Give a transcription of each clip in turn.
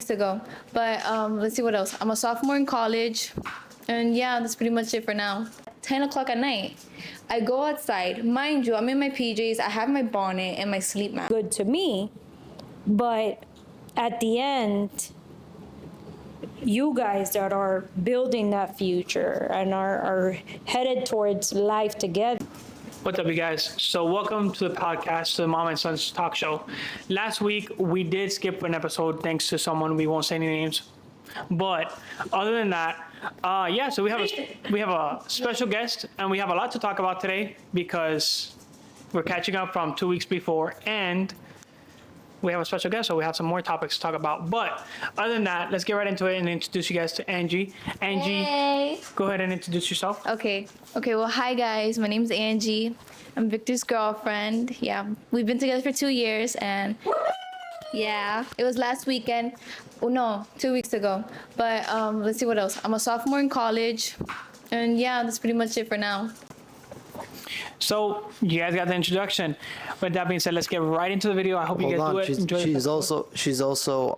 weeks ago. But let's see what else. I'm a sophomore in college. And yeah, that's pretty much it for now. 10 o'clock at night, I go outside. Mind you, I'm in my PJs. I have my bonnet and my sleep mask. Good to me, but at the end, you guys that are building that future and are headed towards life together. What's up, you guys? So welcome to the podcast, to the Mom and Sons Talk Show. Last week, we did skip an episode thanks to someone, we won't say any names. But other than that, so we have a special guest, and we have a lot to talk about today because we're catching up from 2 weeks before, and we have a special guest, so we have some more topics to talk about. But other than that, let's get right into it and introduce you guys to Angie. Angie, Hey. Go ahead and introduce yourself. Okay, well, hi guys. My name's Angie. I'm Victor's girlfriend. Yeah, we've been together for 2 years, and yeah, it was last weekend. Oh no, 2 weeks ago. But let's see what else. I'm a sophomore in college, and yeah, that's pretty much it for now. So you guys got the introduction. With that being said, let's get right into the video. I hope you guys do it. Enjoy She's also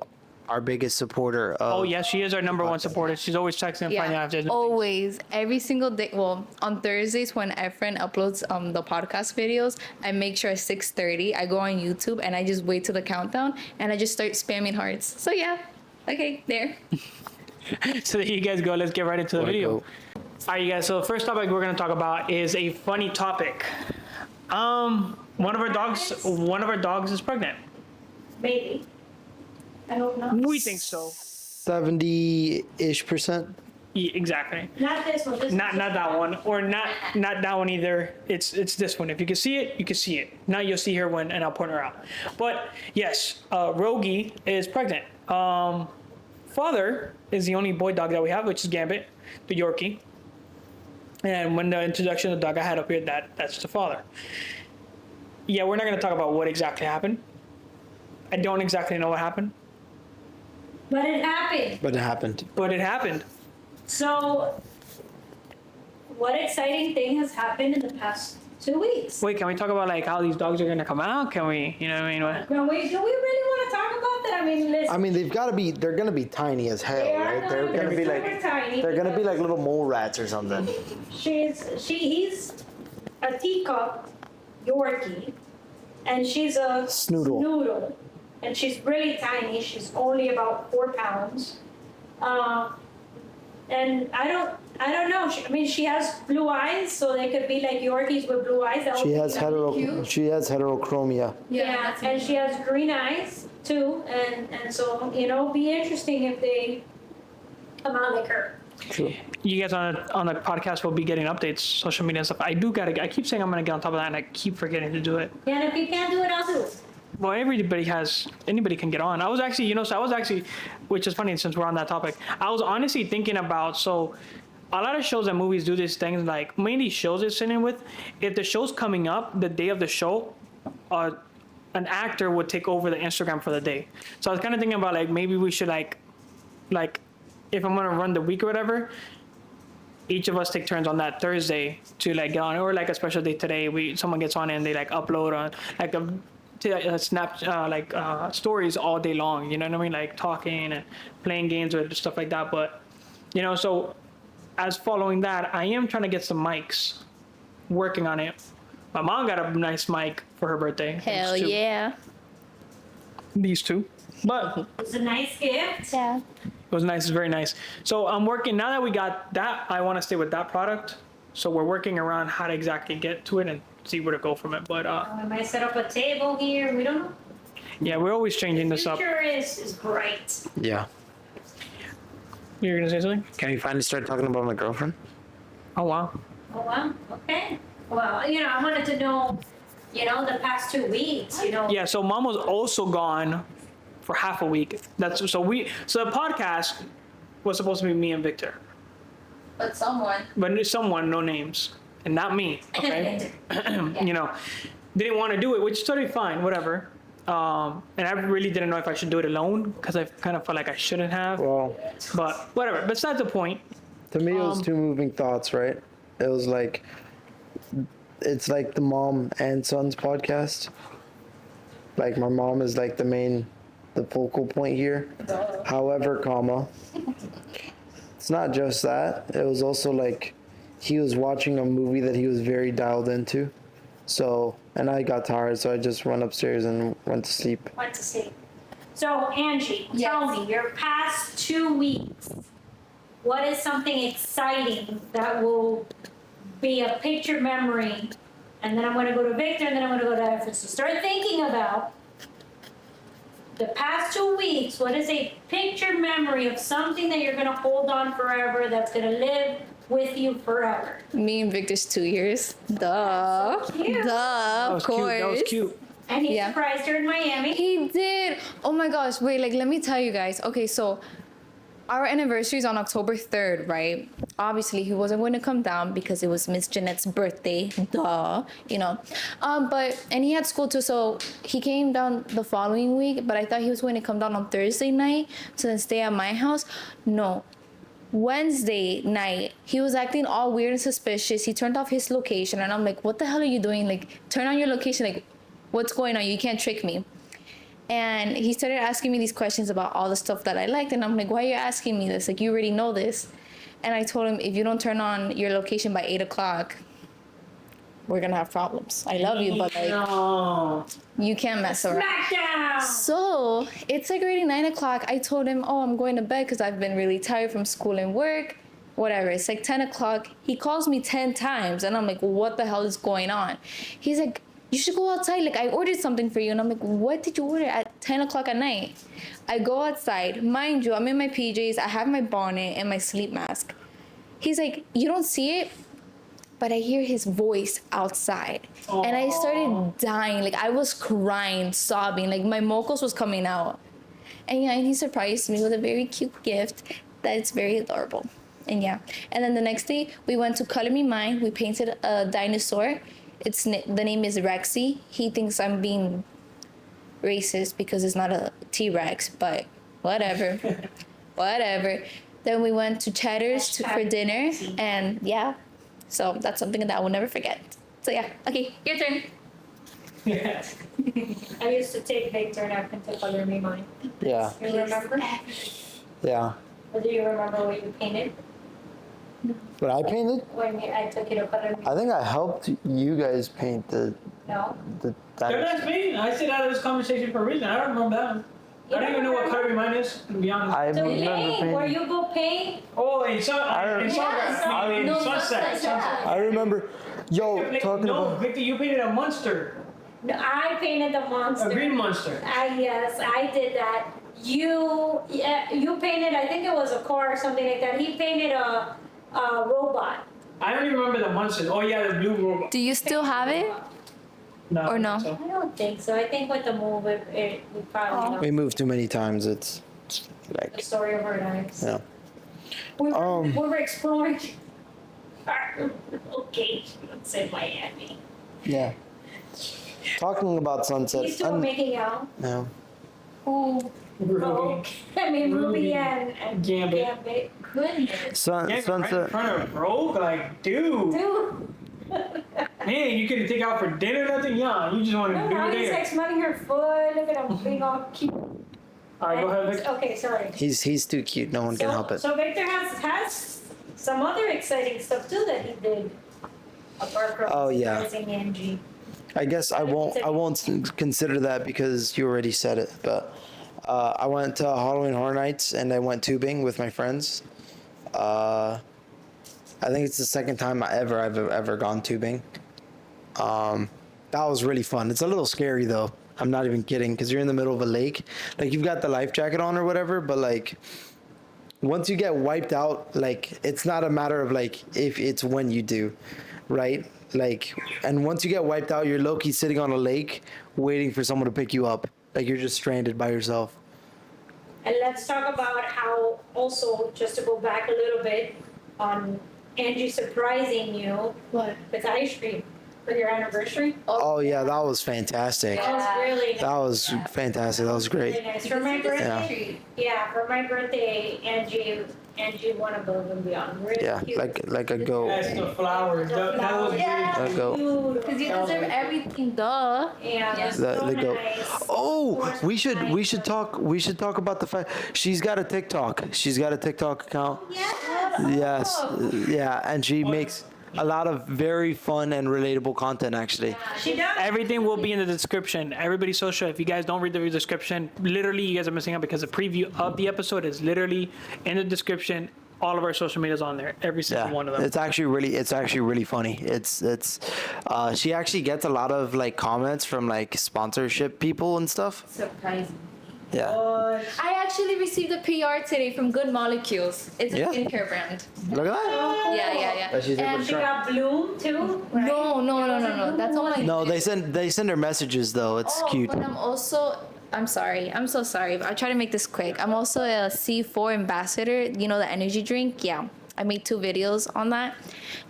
our biggest supporter of. Oh yes, she is our number one supporter. She's always texting and finding out if there's Always, every single day. Well, on Thursdays when Efrain uploads the podcast videos, I make sure at 6:30 I go on YouTube and I just wait till the countdown and I just start spamming hearts. So yeah, okay, there. So there you guys go. Let's get right into the video. Go. All right, you guys. So the first topic we're gonna talk about is a funny topic. One of our dogs is pregnant. Maybe. I hope not. We think so. 70-ish%. Yeah, exactly. Not this one. Not that one, or not that one either. It's this one. If you can see it, you can see it. Now you'll see her when, and I'll point her out. But yes, Rogie is pregnant. Father is the only boy dog that we have, which is Gambit, the Yorkie. And when the introduction of the dog I had up here, that's the father. Yeah, we're not going to talk about what exactly happened. I don't exactly know what happened. But it happened. But it happened. So, what exciting thing has happened in the past 2 weeks? Wait, can we talk about like how these dogs are going to come out? Can we, you know what I mean? What? Do we really want to talk about that? I mean, listen. I mean, they're gonna be tiny as hell, right? They're gonna be like, tiny. they're gonna be like little mole rats or something. He's a teacup Yorkie, and she's a snoodle, and she's really tiny. She's only about 4 pounds, and I don't know. She has blue eyes, so they could be like Yorkies with blue eyes. She has heterochromia. Yeah, and she has green eyes too, and so be interesting if they come out like her. True. You guys on the podcast will be getting updates, social media and stuff. I keep saying I'm gonna get on top of that, and I keep forgetting to do it. Yeah, and if you can't do it, I'll do it. Well, anybody can get on. I was actually, which is funny since we're on that topic. I was honestly thinking about, so a lot of shows and movies do these things, like mainly shows it's sitting with. If the show's coming up, the day of the show, an actor would take over the Instagram for the day. So I was kind of thinking about like maybe we should like if I'm gonna run the week or whatever, each of us take turns on that Thursday to like get on, or like a special day today, someone gets on and they like upload on like a stories all day long. You know what I mean? Like talking and playing games or stuff like that. But so as following that, I am trying to get some mics, working on it. My mom got a nice mic for her birthday. Hell yeah. These two. But It's a nice gift. Yeah. it was nice. It's very nice. So I'm working, now that we got that, I want to stay with that product. So we're working around how to exactly get to it and see where to go from it. But We might set up a table here. We don't know. yeah, we're always changing this up. Future is great. Yeah. You're going to say something? Can you finally start talking about my girlfriend? Oh, wow. Oh wow. Okay. Well, I wanted to know, the past 2 weeks. Yeah, so mom was also gone for half a week. So the podcast was supposed to be me and Victor. But someone. But someone, no names. And not me, okay? Didn't want to do it, which is totally fine, whatever. And I really didn't know if I should do it alone, because I kind of felt like I shouldn't have. Well, But whatever, besides the point. to me, it was two moving thoughts, right? It was like, it's like the Mom and Sons podcast. Like, my mom is like the main the focal point here. However, comma, it's not just that. It was also like he was watching a movie that he was very dialed into. So, and I got tired, so I just went upstairs and went to sleep. Went to sleep. So Angie, tell me, your past 2 weeks, what is something exciting that will be a picture memory? And then I'm gonna go to Victor, and then I'm gonna go to Efrain. So start thinking about the past 2 weeks. What is a picture memory of something that you're gonna hold on forever, that's gonna live with you forever? Me and Victor's 2 years. Duh. So cute. Duh, of course. That was cute. And he Yeah. surprised her in Miami. He did. Oh my gosh. Wait, like, let me tell you guys. Okay, so our anniversary is on October 3rd, right? Obviously, he wasn't going to come down because it was Miss Jeanette's birthday. Duh, you know. And he had school too, so he came down the following week, but I thought he was going to come down on Thursday night to then stay at my house. No. Wednesday night, he was acting all weird and suspicious. He turned off his location, and I'm like, what the hell are you doing? Like, turn on your location. Like, what's going on? You can't trick me. And he started asking me these questions about all the stuff that I liked. And I'm like, why are you asking me this? Like, you already know this. And I told him, if you don't turn on your location by 8 o'clock, we're going to have problems. I love you, but like, No. you can't mess around. Smackdown! So it's like already 9 o'clock. I told him, oh, I'm going to bed because I've been really tired from school and work. Whatever. It's like 10 o'clock. He calls me 10 times. And I'm like, what the hell is going on? He's like, you should go outside. Like, I ordered something for you. And I'm like, what did you order at 10 o'clock at night? I go outside. Mind you, I'm in my PJs. I have my bonnet and my sleep mask. He's like, you don't see it? But I hear his voice outside. Aww. And I started dying. Like, I was crying, sobbing. Like, my mocos was coming out. And yeah, and he surprised me with a very cute gift that's very adorable. And yeah. And then the next day, we went to Color Me Mine. We painted a dinosaur. The name is Rexy. He thinks I'm being racist because it's not a T-Rex, but whatever. Whatever. Then we went to Cheddar's for dinner, and yeah. So that's something that I will never forget. So yeah, okay, your turn. Yes. I used to take Victor and Efrain to Color Me Mine. Yeah. You remember? Yeah. Or do you remember what you painted? But I painted? When I took you to Color Me I think I helped you guys paint the No? That's me. I said out of this conversation for a reason. I don't remember that. I don't even know what Color Me Mine is, to be honest. I To remember paint, where painting. you go paint. Oh, in sunset. Sunset. I remember. Yo, talking No, about. Victor, you painted a monster. No, I painted the monster. A green monster. Yes, I did that. You painted, I think it was a car or something like that. He painted a robot. I don't even remember the monster. Oh yeah, the blue robot. Do you still have it? No. Or no? So. I don't think so. I think with the move, we probably know We moved too many times. It's the like. story of our lives. Yeah. We were exploring our locations in Miami. Yeah. Talking about You sunsets. still making out? No. Who? Ruby. Ruby Ruby and Gambit. Gambit. Goodness. Yeah, right in Sunset. front of Rogue, like, dude. Dude. Man, you couldn't take out for dinner or nothing? Yeah, you just want to No, do now it he's there. like smelling her foot. Look at him being all cute. All right, go ahead, Victor. Okay, sorry. He's too cute. No one can help it. So Victor has some other exciting stuff too that he did. Apart from Oh, yeah. surprising Angie. I guess I won't consider that because you already said it. But I went to Halloween Horror Nights and I went tubing with my friends. I think it's the second time I've ever gone tubing. That was really fun. It's a little scary though. I'm not even kidding because you're in the middle of a lake. Like you've got the life jacket on or whatever, but like once you get wiped out, like it's not a matter of like if, it's when you do, right? Like, and once you get wiped out, you're low-key sitting on a lake waiting for someone to pick you up. Like you're just stranded by yourself. And let's talk about how also, just to go back a little bit on Angie surprising you What? with ice cream. For your anniversary? Oh yeah, that was fantastic. That was really nice. That was fantastic. That was great. Really nice. For my birthday, for my birthday, Angie won above and beyond. Really Yeah, cute. like a goat. That's the flowers. That was Yeah. Like a goat. Because you deserve everything, duh. Yeah, The goat. nice. Oh, we should talk about the fact she's got a TikTok. She's got a TikTok account. Yes. Yeah, and she makes a lot of very fun and relatable content actually. She does. Everything will be in the description. Everybody's social. If you guys don't read the description, literally you guys are missing out because the preview of the episode is literally in the description. All of our social media's on there. Every single Yeah, one of them. it's actually really funny. She actually gets a lot of like comments from like sponsorship people and stuff. Surprising. Yeah, I actually received a PR today from Good Molecules. It's a Yeah. skincare brand. look at that. Yeah. She's able And to She try. got Bloom too. Right? No. That's all I No, they send her messages though. It's cute. But I'm sorry. I'm so sorry. I'll try to make this quick. I'm also a C4 ambassador. You know, the energy drink? Yeah. I made 2 videos on that.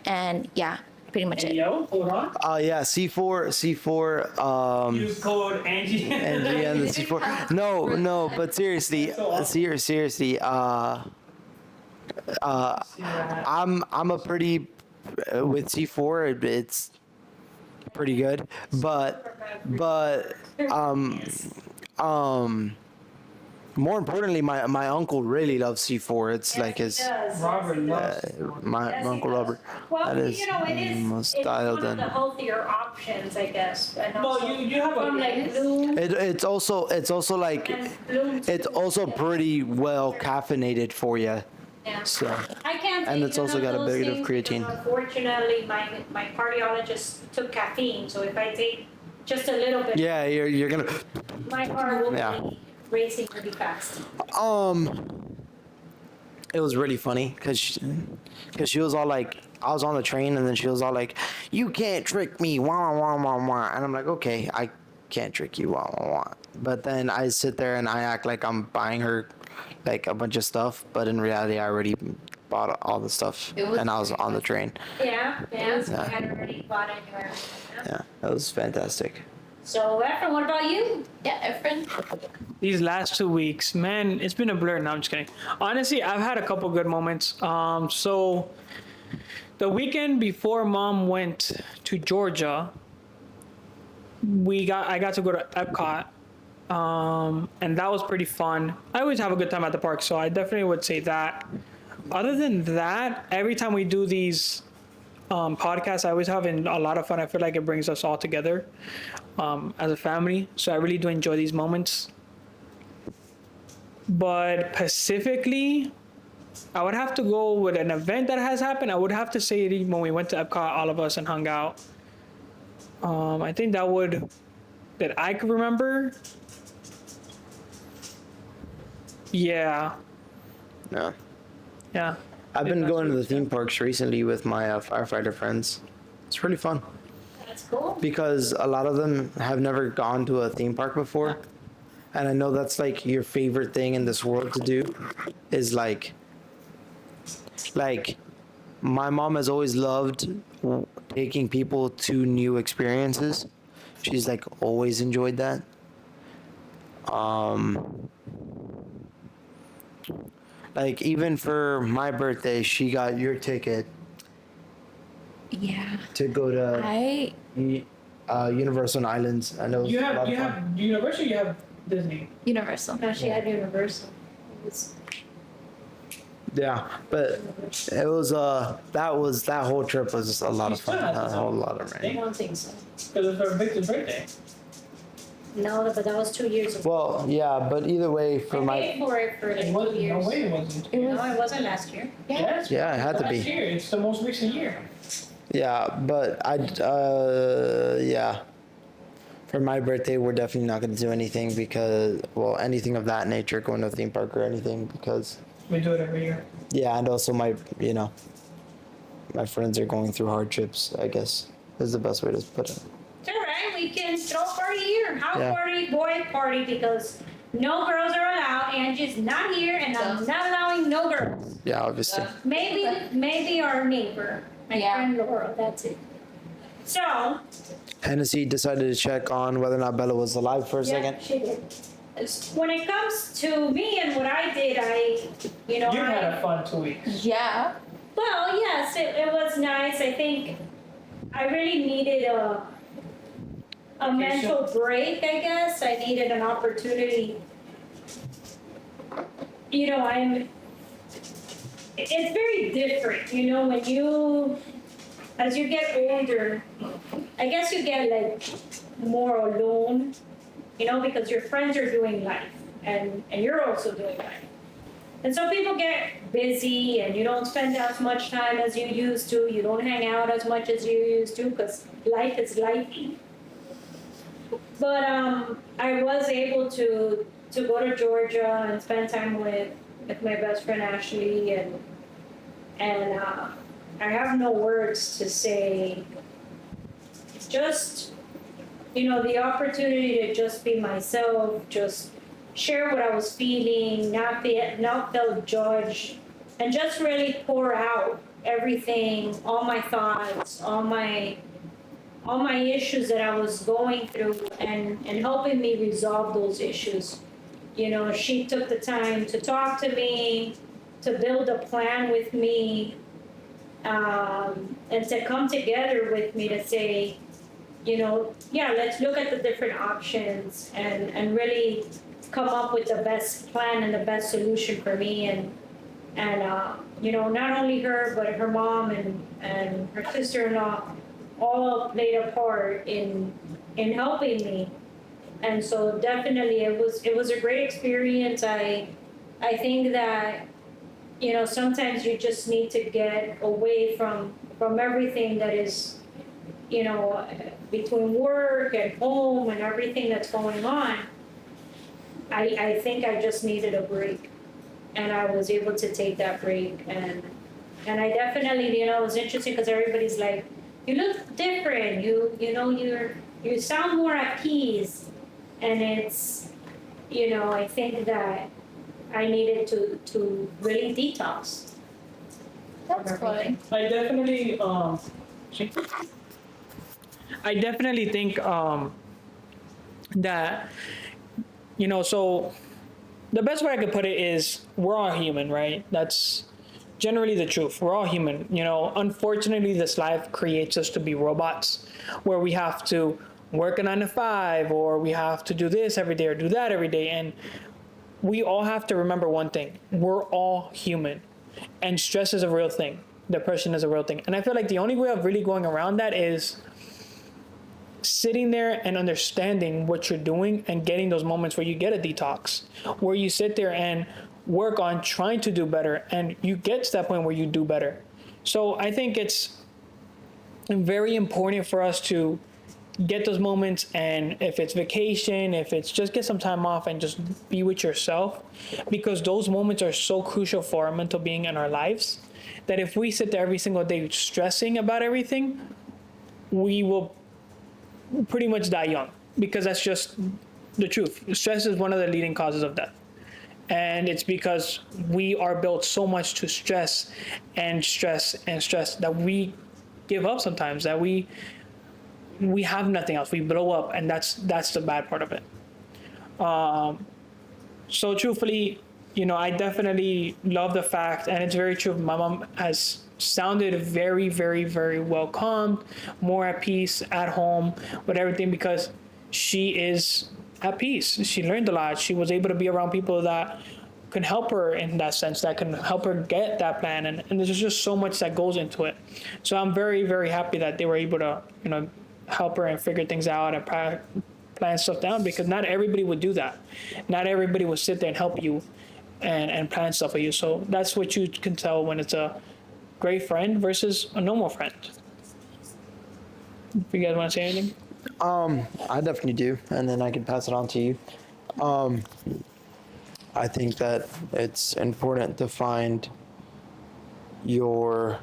And yeah, pretty much it. Yo, hold on. Yeah, C4. Use code Angie. Angie and the C4. No, but seriously. I'm a pretty with C4. It's pretty good, but more importantly, my uncle really loves C4. It's like his Robert loves. my uncle Robert. Well, That is you know, it is. most It's dialed one of in. the healthier options, I guess. And also Well, you have from like a. Bloom It's also like and Bloom. it's also pretty well caffeinated for you. Yeah. So I can't. and take it's also none got a those bit of things creatine. because Unfortunately, my cardiologist took caffeine, so if I take just a little bit, yeah, you're gonna. my heart will Yeah. be racing really fast. It was really funny because she was all like, I was on the train and then she was all like, "You can't trick me, wah wah wah wah," and I'm like, "Okay, I can't trick you, wah wah wah." But then I sit there and I act like I'm buying her like a bunch of stuff, but in reality, I already bought all the stuff It was and I was on the train. Yeah. So Yeah. I had already bought it. Yeah, that was fantastic. So Efrain, what about you? Yeah, Efrain. These last 2 weeks, man, it's been a blur. No, I'm just kidding. Honestly, I've had a couple good moments. So the weekend before Mom went to Georgia, I got to go to Epcot. And that was pretty fun. I always have a good time at the park, so I definitely would say that. Other than that, every time we do these podcasts, I always have a lot of fun. I feel like it brings us all together as a family. So I really do enjoy these moments. But specifically, I would have to go with an event that has happened. I would have to say when we went to Epcot, all of us, and hung out. I think that I could remember. Yeah. Yeah. Yeah. I've been going to the theme parks recently with my firefighter friends. It's really fun That's cool. because a lot of them have never gone to a theme park before. And I know that's like your favorite thing in this world to do is like my mom has always loved taking people to new experiences. She's like always enjoyed that. Like even for my birthday, she got your ticket Yeah. to go to Universal Islands. I know. You it's a lot have of fun. Universal, you have Disney. Universal. No, she had Universal. Yeah, but it was that whole trip was just a lot of fun. A whole lot of I rain. don't think so. Because it's her Victor's birthday. No, but that was 2 years ago. Well, yeah, but either way, for I my paid for it for like It 2 wasn't. No years. way it wasn't. No, it wasn't last year. Yes. Yeah, it had to Last be. year. It's the most recent year. yeah, but yeah. For my birthday, we're definitely not going to do anything because, well, anything of that nature, going to a theme park or anything because, We do it every year. yeah, and also my friends are going through hardships, I guess, is the best way to put it. It's all right. We can throw a party here. House Yeah. party, boy party, because no girls are allowed. Angie's not here, and I'm not allowing no girls. Yeah, obviously. Maybe our neighbor, my Yeah. friend Laura. That's it. So, Hennessy decided to check on whether or not Bella was alive for a yeah, second. she did. When it comes to me and what I did, You had a fun 2 weeks. Yeah. well, yes, it was nice. I think I really needed a mental break, I guess. I needed an opportunity. You know, it's very different, you know, as you get older, I guess you get like more alone, you know, because your friends are doing life and you're also doing life. And so people get busy and you don't spend as much time as you used to. You don't hang out as much as you used to because life is lifey. But I was able to go to Georgia and spend time with my best friend Ashley, and I have no words to say. Just, you know, the opportunity to just be myself, just share what I was feeling, not feel judged, and just really pour out everything, all my thoughts, all my issues that I was going through, and helping me resolve those issues. You know, she took the time to talk to me, to build a plan with me, and to come together with me to say, you know, yeah, let's look at the different options and really come up with the best plan and the best solution for me. And you know, not only her, but her mom and her sister-in-law all played a part in helping me. And so definitely it was a great experience. I think that, you know, sometimes you just need to get away from everything that is, you know, between work and home and everything that's going on. I think I just needed a break, and I was able to take that break. And I definitely, you know, it was interesting because everybody's like, you look different, you know, you sound more at peace. And it's, you know, I think that I needed to really detox. That's fun. I definitely think that, you know, so the best way I could put it is we're all human, right? That's generally the truth. We're all human. You know, unfortunately, this life creates us to be robots where we have to work a 9 to 5, or we have to do this every day or do that every day. And we all have to remember one thing. We're all human, and stress is a real thing. Depression is a real thing. And I feel like the only way of really going around that is sitting there and understanding what you're doing and getting those moments where you get a detox, where you sit there and work on trying to do better, and you get to that point where you do better. So I think it's very important for us to get those moments, and if it's vacation, if it's just get some time off and just be with yourself, because those moments are so crucial for our mental being in our lives, that if we sit there every single day stressing about everything, we will pretty much die young, because that's just the truth. Stress is one of the leading causes of death. And it's because we are built so much to stress and stress and stress that we give up sometimes, that we have nothing else. We blow up, and that's the bad part of it. So truthfully, you know, I definitely love the fact, and it's very true, my mom has sounded very, very, very well calmed, more at peace at home with everything, because she is at peace. She learned a lot. She was able to be around people that can help her in that sense, that can help her get that plan. And there's just so much that goes into it. So I'm very, very happy that they were able to, you know, help her and figure things out and plan stuff down, because not everybody would do that. Not everybody would sit there and help you and plan stuff with you. So that's what you can tell when it's a great friend versus a normal friend. If you guys want to say anything? I definitely do, and then I can pass it on to you. I think that it's important to find your,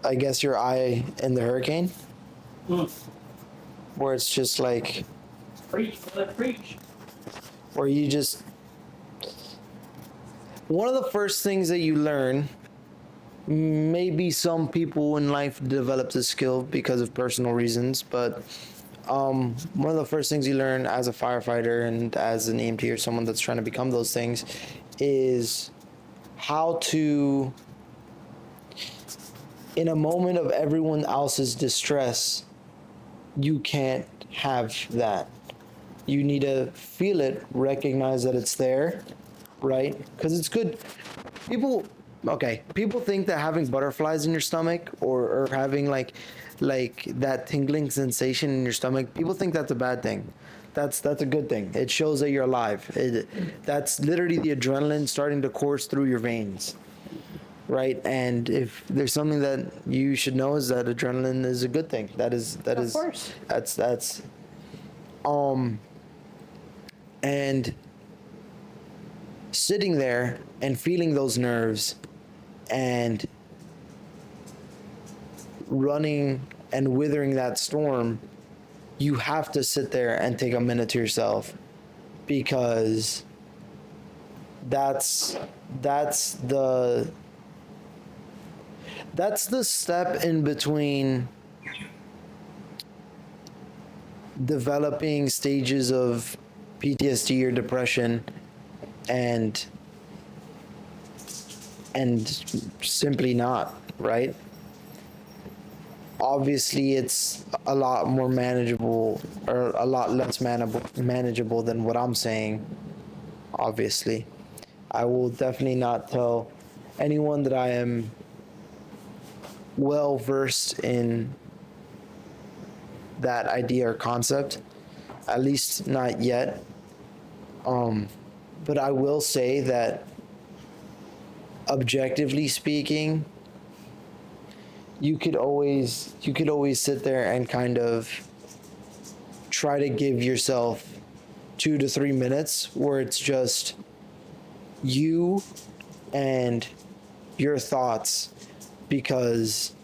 I guess, your eye in the hurricane, where it's just like, Preach. where you just, one of the first things that you learn maybe some people in life develop this skill because of personal reasons, but one of the first things you learn as a firefighter and as an EMT or someone that's trying to become those things is how to, in a moment of everyone else's distress, you can't have that. You need to feel it, recognize that it's there, right? Because it's good. People think that having butterflies in your stomach or having like that tingling sensation in your stomach, people think that's a bad thing. That's a good thing. It shows that you're alive. That's literally the adrenaline starting to course through your veins, right? And if there's something that you should know is that adrenaline is a good thing. Of course. That's and sitting there and feeling those nerves and running and withering that storm, you have to sit there and take a minute to yourself, because that's the step in between developing stages of PTSD or depression and simply not, right? Obviously, it's a lot more manageable, or a lot less manageable than what I'm saying. Obviously, I will definitely not tell anyone that I am well versed in that idea or concept, at least not yet. But I will say that, objectively speaking, you could always sit there and kind of try to give yourself 2 to 3 minutes where it's just you and your thoughts, because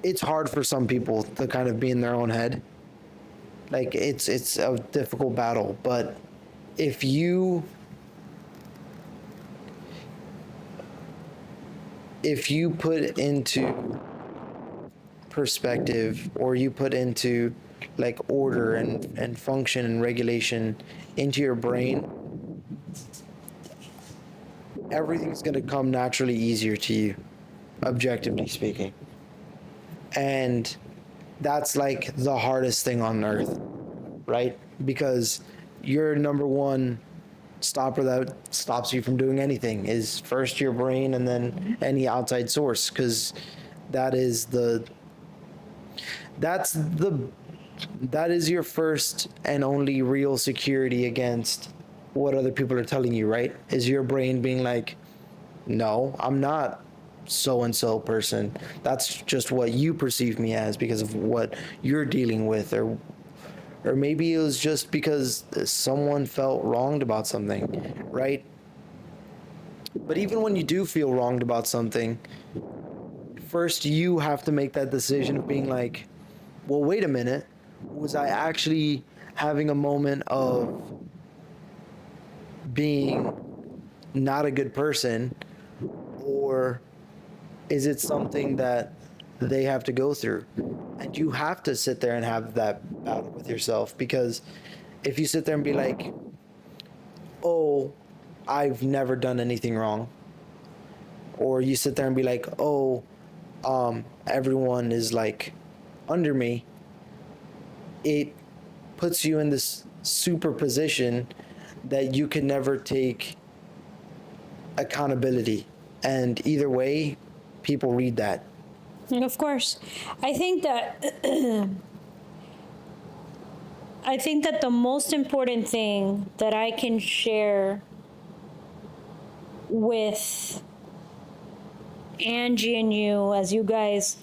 it's hard for some people to kind of be in their own head. Like, it's a difficult battle, but if you put into perspective, or you put into like order and function and regulation into your brain, everything's going to come naturally easier to you, objectively speaking. And that's like the hardest thing on earth, right? Because your number one stopper that stops you from doing anything is first your brain, and then any outside source, because that is your first and only real security against what other people are telling you, right? Is your brain being like, no, I'm not so and so person. That's just what you perceive me as because of what you're dealing with, or maybe it was just because someone felt wronged about something, right? But even when you do feel wronged about something, first you have to make that decision of being like, well, wait a minute, was I actually having a moment of being not a good person, or is it something that they have to go through? And you have to sit there and have that battle with yourself, because if you sit there and be like, oh, I've never done anything wrong, or you sit there and be like, oh, everyone is like under me, it puts you in this super position that you can never take accountability. And either way, people read that. Of course. I think that the most important thing that I can share with Angie and you, as you guys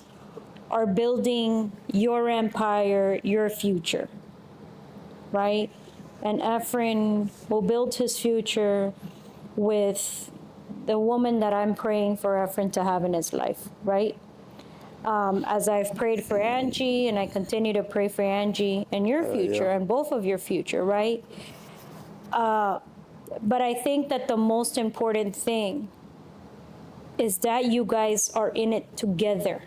are building your empire, your future, right? And Efrain will build his future with the woman that I'm praying for Efrain to have in his life, right? As I've prayed for Angie, and I continue to pray for Angie and your future, and both of your future, right? But I think that the most important thing is that you guys are in it together.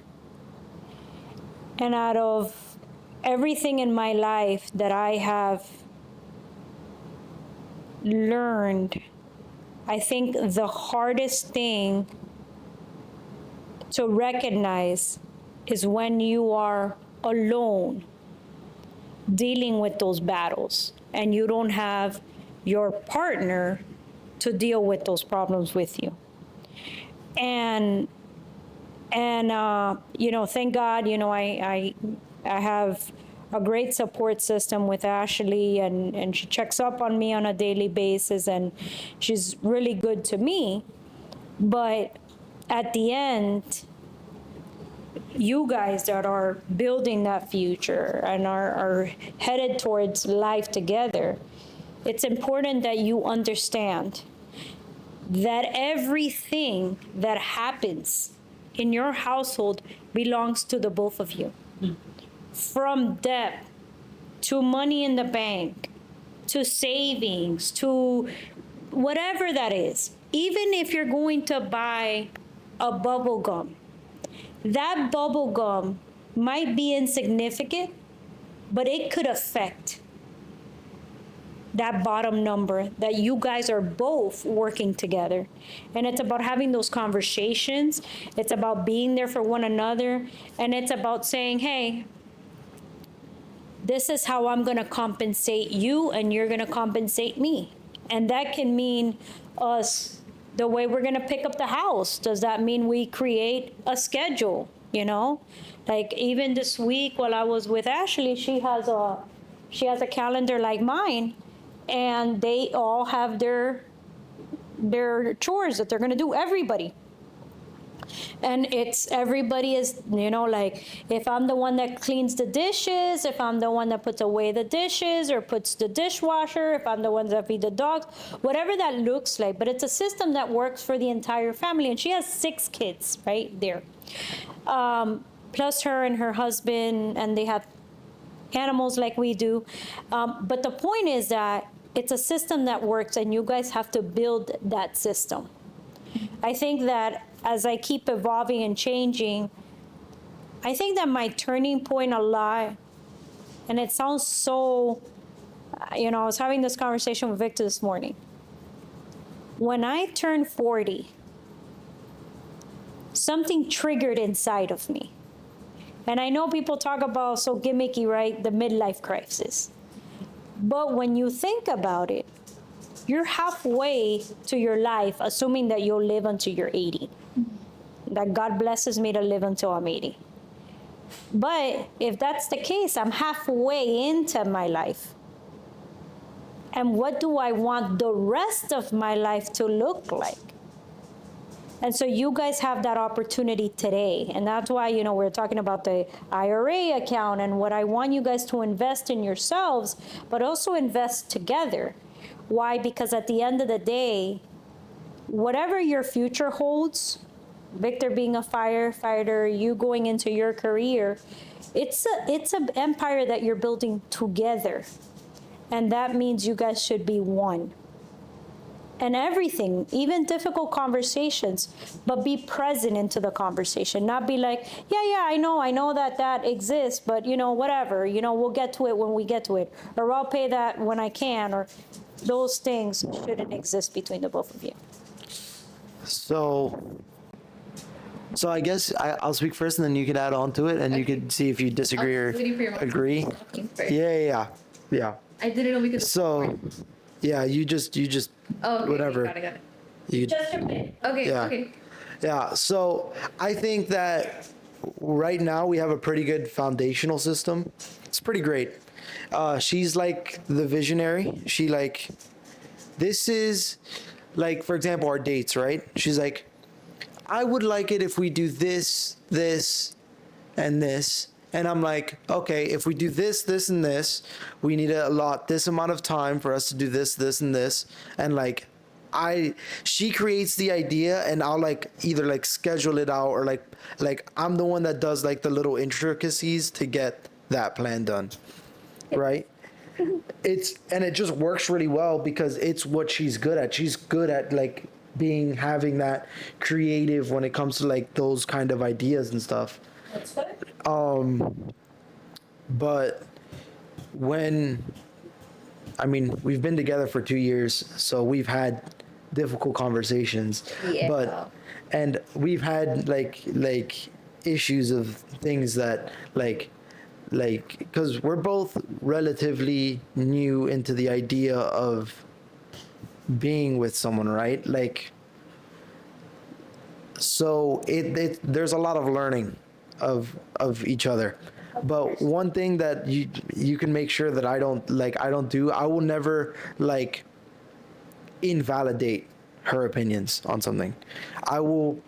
And out of everything in my life that I have learned, I think the hardest thing to recognize is when you are alone dealing with those battles and you don't have your partner to deal with those problems with you. And you know, thank God, you know, I have a great support system with Ashley, and she checks up on me on a daily basis, and she's really good to me. But at the end, you guys that are building that future and are headed towards life together, it's important that you understand that everything that happens in your household belongs to the both of you. From debt to money in the bank to savings to whatever that is. Even if you're going to buy a bubble gum, that bubble gum might be insignificant, but it could affect that bottom number that you guys are both working together. And it's about having those conversations. It's about being there for one another. And it's about saying, hey, this is how I'm going to compensate you, and you're going to compensate me. And that can mean us, the way we're going to pick up the house. Does that mean we create a schedule, you know? Like even this week while I was with Ashley, she has a calendar like mine, and they all have their chores that they're going to do, everybody. And it's everybody is, you know, like if I'm the one that cleans the dishes, if I'm the one that puts away the dishes or puts the dishwasher, if I'm the one that feed the dogs, whatever that looks like. But it's a system that works for the entire family. And she has 6 kids right there, plus her and her husband, and they have animals like we do. But the point is that it's a system that works, and you guys have to build that system. I think that as I keep evolving and changing, I think that my turning point a lot, and it sounds so, you know, I was having this conversation with Victor this morning. When I turned 40, something triggered inside of me. And I know people talk about, so gimmicky, right, the midlife crisis. But when you think about it, you're halfway to your life, assuming that you'll live until you're 80. That God blesses me to live until I'm 80. But if that's the case, I'm halfway into my life. And what do I want the rest of my life to look like? And so you guys have that opportunity today. And that's why, you know, we're talking about the IRA account and what I want you guys to invest in yourselves, but also invest together. Why? Because at the end of the day, whatever your future holds, Victor being a firefighter, you going into your career, it's an empire that you're building together. And that means you guys should be one. And everything, even difficult conversations, but be present into the conversation. Not be like, yeah, I know that exists, but you know, whatever, you know, we'll get to it when we get to it. Or I'll pay that when I can, or those things shouldn't exist between the both of you. So I guess I'll speak first, and then you can add on to it, and you can see if you disagree or agree. Yeah. I didn't know we could. So, yeah, you just Oh, okay. whatever. Got it. You, Just a minute. Okay, Yeah. okay. yeah. So I think that right now we have a pretty good foundational system. It's pretty great. She's like the visionary. She like, this is like, for example, our dates, right? She's like, I would like it if we do this, and this. And I'm like, okay, if we do this, and this, we need to allot this amount of time for us to do this, and this. And like, she creates the idea, and I'll like either like schedule it out, or like I'm the one that does like the little intricacies to get that plan done. Right? And it just works really well because it's what she's good at. She's good at like having that creative when it comes to like those kind of ideas and stuff. That's good. But when, I mean, we've been together for 2 years, so we've had difficult conversations. Yeah. But and we've had like issues of things that because we're both relatively new into the idea of being with someone, right? Like, so there's a lot of learning of each other. But one thing that you can make sure that I don't do, I will never like invalidate her opinions on something. I will.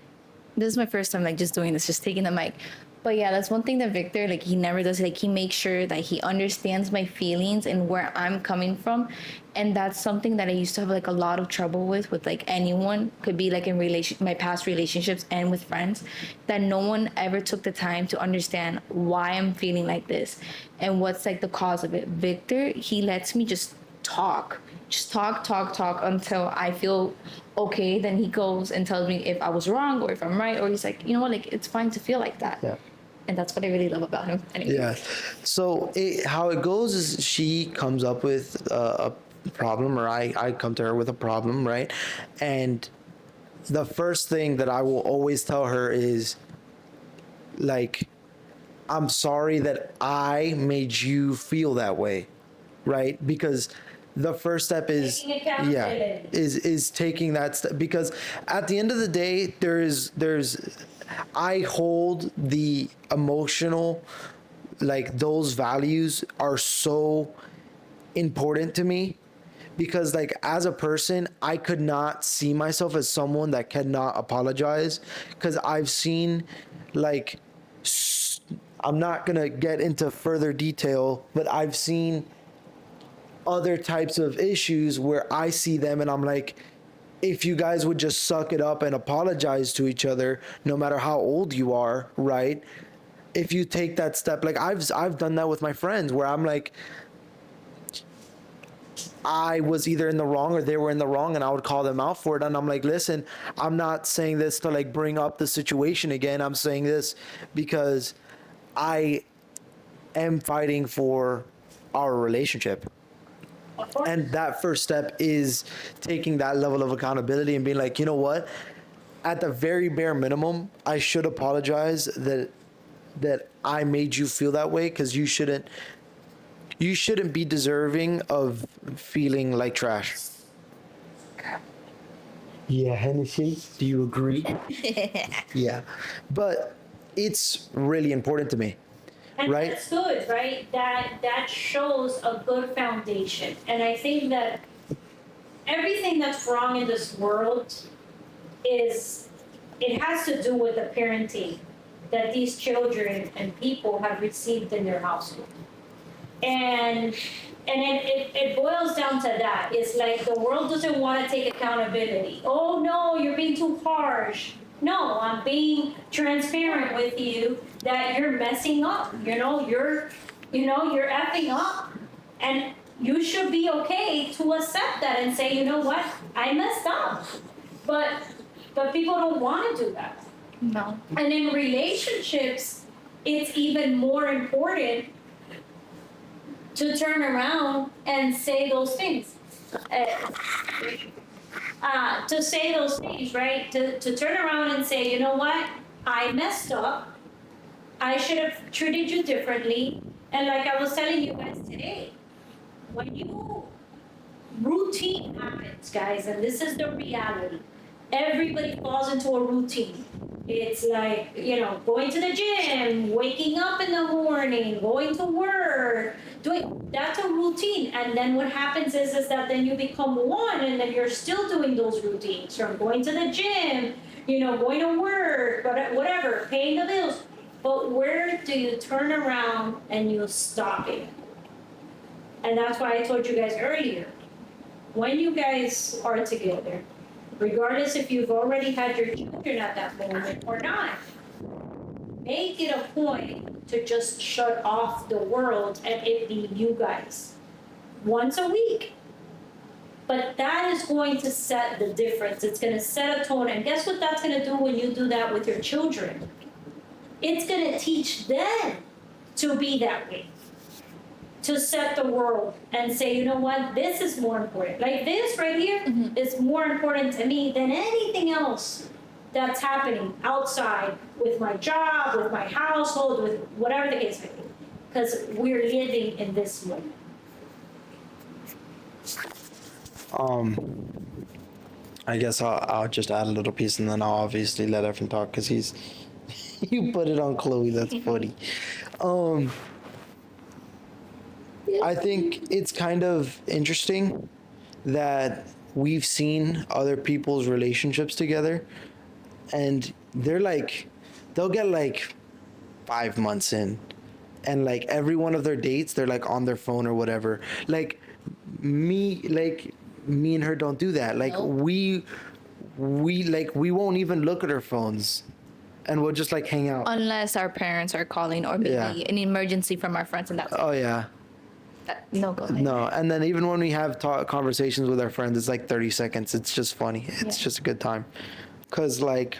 This is my first time like just doing this, just taking the mic. But yeah, that's one thing that Victor, like, he never does. Like, he makes sure that he understands my feelings and where I'm coming from. And that's something that I used to have like a lot of trouble with like anyone. Could be like in my past relationships and with friends, that no one ever took the time to understand why I'm feeling like this and what's like the cause of it. Victor, he lets me just talk until I feel okay. Then he goes and tells me if I was wrong or if I'm right, or he's like, you know what, like, it's fine to feel like that. Yeah. And that's what I really love about him. Anyway. Yeah. So how it goes is she comes up with a problem, or I come to her with a problem, right? And the first thing that I will always tell her is, like, I'm sorry that I made you feel that way, right? Because the first step is Taking accountability. is taking that step, because at the end of the day there's I hold the emotional, like, those values are so important to me, because like as a person I could not see myself as someone that cannot apologize, because I've seen, like, I'm not gonna get into further detail, but I've seen other types of issues where I see them and I'm like, if you guys would just suck it up and apologize to each other, no matter how old you are, right? If you take that step, like I've done that with my friends, where I'm like, I was either in the wrong or they were in the wrong, and I would call them out for it. And I'm like, listen, I'm not saying this to like bring up the situation again. I'm saying this because I am fighting for our relationship. And that first step is taking that level of accountability and being like, you know what? At the very bare minimum, I should apologize that I made you feel that way, because you shouldn't be deserving of feeling like trash. Yeah, Hennessy, do you agree? Yeah. But it's really important to me. And Right. that's good, right? That shows a good foundation. And I think that everything that's wrong in this world it has to do with the parenting that these children and people have received in their household. And it boils down to that. It's like the world doesn't want to take accountability. Oh no, you're being too harsh. No, I'm being transparent with you that you're messing up. You're effing up. And you should be okay to accept that and say, you know what, I messed up. But people don't want to do that. No. And in relationships, it's even more important to turn around and say those things. To say those things, right? To turn around and say, you know what? I messed up. I should have treated you differently. And like I was telling you guys today, when routine happens, guys, and this is the reality. Everybody falls into a routine. It's like, going to the gym, waking up in the morning, going to work, that's a routine. And then what happens is that then you become one, and then you're still doing those routines from going to the gym, going to work, whatever, paying the bills. But where do you turn around and you stop it? And that's why I told you guys earlier, when you guys are together, regardless if you've already had your children at that moment or not, make it a point to just shut off the world and it be you guys once a week. But that is going to set the difference. It's going to set a tone. And guess what that's going to do when you do that with your children? It's going to teach them to be that way, to set the world and say, you know what, this is more important. Like this right here is more important to me than anything else that's happening outside with my job, with my household, with whatever the case may be. Because we're living in this moment. I guess I'll just add a little piece and then I'll obviously let Efrain talk because he's you put it on Chloe. That's funny. I think it's kind of interesting that we've seen other people's relationships together, and they'll get like 5 months in, and like every one of their dates, they're like on their phone or whatever. Like me and her don't do that. Like we won't even look at our phones, and we'll just like hang out. Unless our parents are calling or maybe Yeah. an emergency from our friends, and that's Oh yeah. no go ahead. No, and then even when we have conversations with our friends, it's like 30 seconds. It's just funny. It's just a good time. Because, like,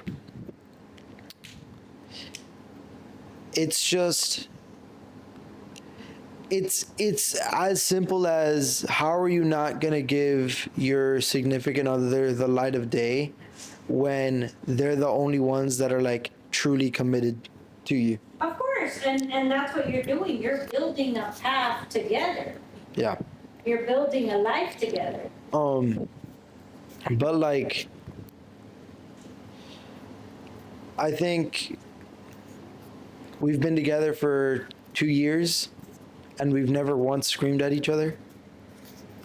it's just, it's as simple as how are you not going to give your significant other the light of day when they're the only ones that are, like, truly committed to you? Of course, and that's what you're doing. You're building a path together. Yeah. You're building a life together. But like, I think we've been together for 2 years and we've never once screamed at each other.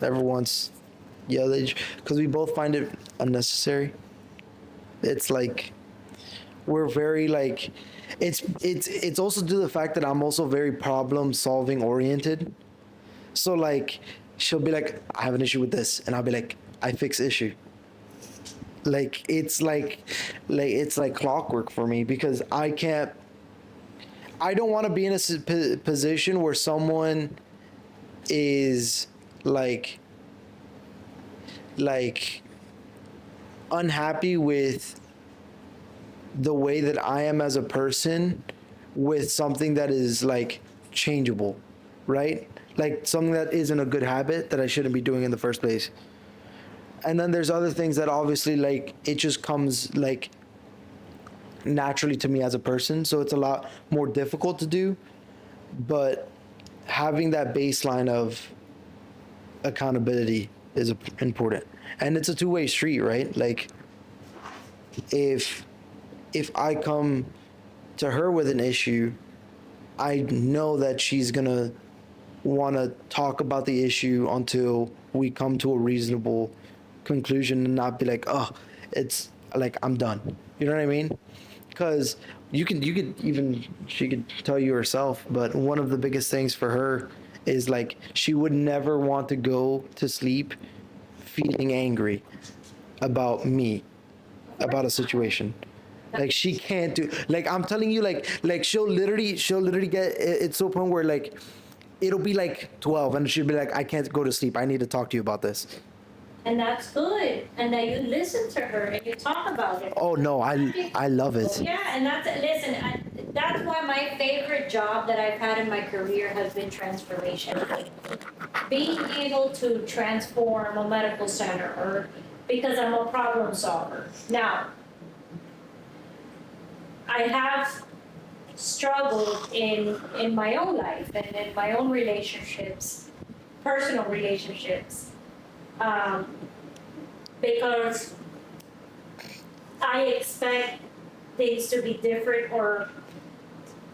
Never once yelled at each, because we both find it unnecessary. It's like, we're very like, it's also due to the fact that I'm also very problem solving oriented. So like, she'll be like, I have an issue with this, and I'll be like, I fix issue. Like it's like clockwork for me, because I don't want to be in a position where someone is like unhappy with the way that I am as a person with something that is like changeable, right? Like something that isn't a good habit that I shouldn't be doing in the first place. And then there's other things that obviously like it just comes like naturally to me as a person, so it's a lot more difficult to do. But having that baseline of accountability is important, and it's a two-way street, right? Like if I come to her with an issue, I know that she's gonna want to talk about the issue until we come to a reasonable conclusion, and not be like, oh, it's like I'm done. You know what I mean? Because you could even, she could tell you herself, but one of the biggest things for her is like she would never want to go to sleep feeling angry about me, about a situation. Like she can't do, like I'm telling you, like she'll literally get it's to a point where like it'll be like 12 and she'll be like, I can't go to sleep, I need to talk to you about this. And that's good. And that you listen to her and you talk about it. Oh no, I love it. Yeah, and that's why my favorite job that I've had in my career has been transformation. Being able to transform a medical center, or because I'm a problem solver. Now, I have struggled in my own life and in my own relationships, personal relationships, because I expect things to be different, or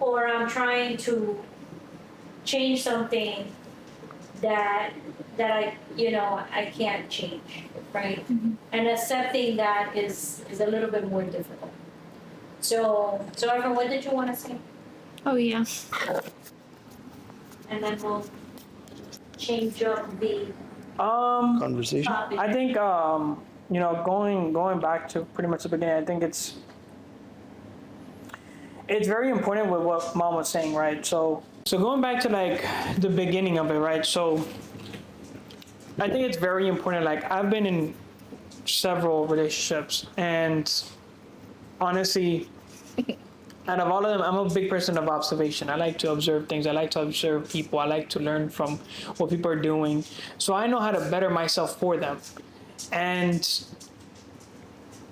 I'm trying to change something that I can't change, right? Mm-hmm. And accepting that is a little bit more difficult. So Efrain, what did you want to say? Oh yeah. And then we'll change up the Conversation. topic. I think going back to pretty much the beginning, I think it's very important with what Mom was saying, right? So going back to like the beginning of it, right? So I think it's very important. Like, I've been in several relationships, and honestly, out of all of them, I'm a big person of observation. I like to observe things. I like to observe people. I like to learn from what people are doing. So I know how to better myself for them. And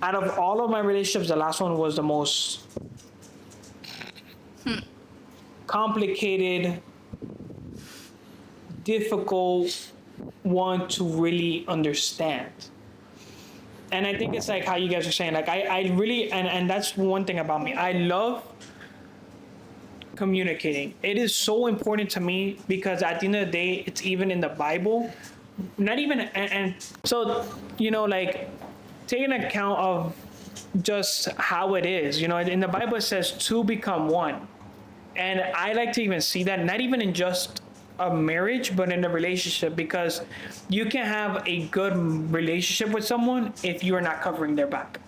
out of all of my relationships, the last one was the most complicated, difficult one to really understand. And I think it's like how you guys are saying, like, I really, and that's one thing about me. I love communicating. It is so important to me because at the end of the day, it's even in the Bible, not even, and so, like, taking account of just how it is, in the Bible, it says two become one. And I like to even see that, not even in just a marriage, but in a relationship, because you can have a good relationship with someone if you are not covering their back.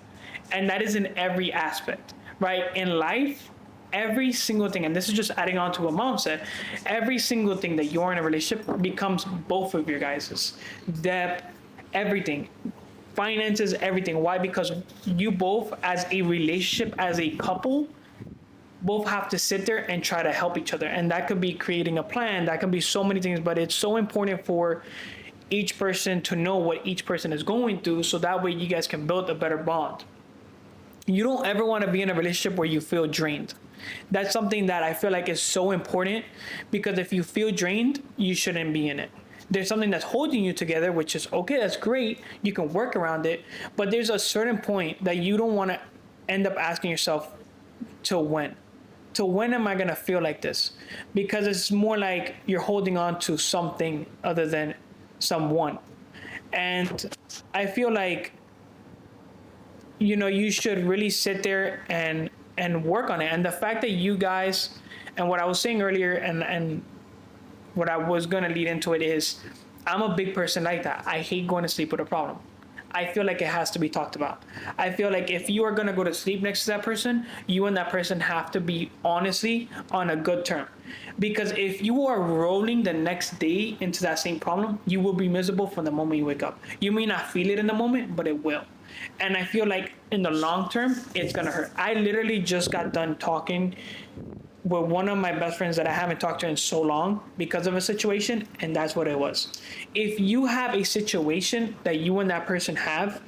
And that is in every aspect, right? In life, every single thing, and this is just adding on to what Mom said, every single thing that you're in a relationship becomes both of your guys's. Debt, everything. Finances, everything. Why? Because you both, as a relationship, as a couple, both have to sit there and try to help each other. And that could be creating a plan, that can be so many things, but it's so important for each person to know what each person is going through, so that way you guys can build a better bond. You don't ever want to be in a relationship where you feel drained. That's something that I feel like is so important, because if you feel drained, you shouldn't be in it. There's something that's holding you together, which is okay, that's great, you can work around it, but there's a certain point that you don't want to end up asking yourself, till when? Till when am I going to feel like this? Because it's more like you're holding on to something other than someone. And I feel like, you should really sit there and work on it. And the fact that you guys, and what I was saying earlier, and what I was going to lead into it is, I'm a big person like that. I hate going to sleep with a problem. I feel like it has to be talked about. I feel like if you are going to go to sleep next to that person, you and that person have to be honestly on a good term. Because if you are rolling the next day into that same problem, you will be miserable from the moment you wake up. You may not feel it in the moment, but it will. And I feel like in the long term, it's going to hurt. I literally just got done talking with one of my best friends that I haven't talked to in so long because of a situation, and that's what it was. If you have a situation that you and that person have,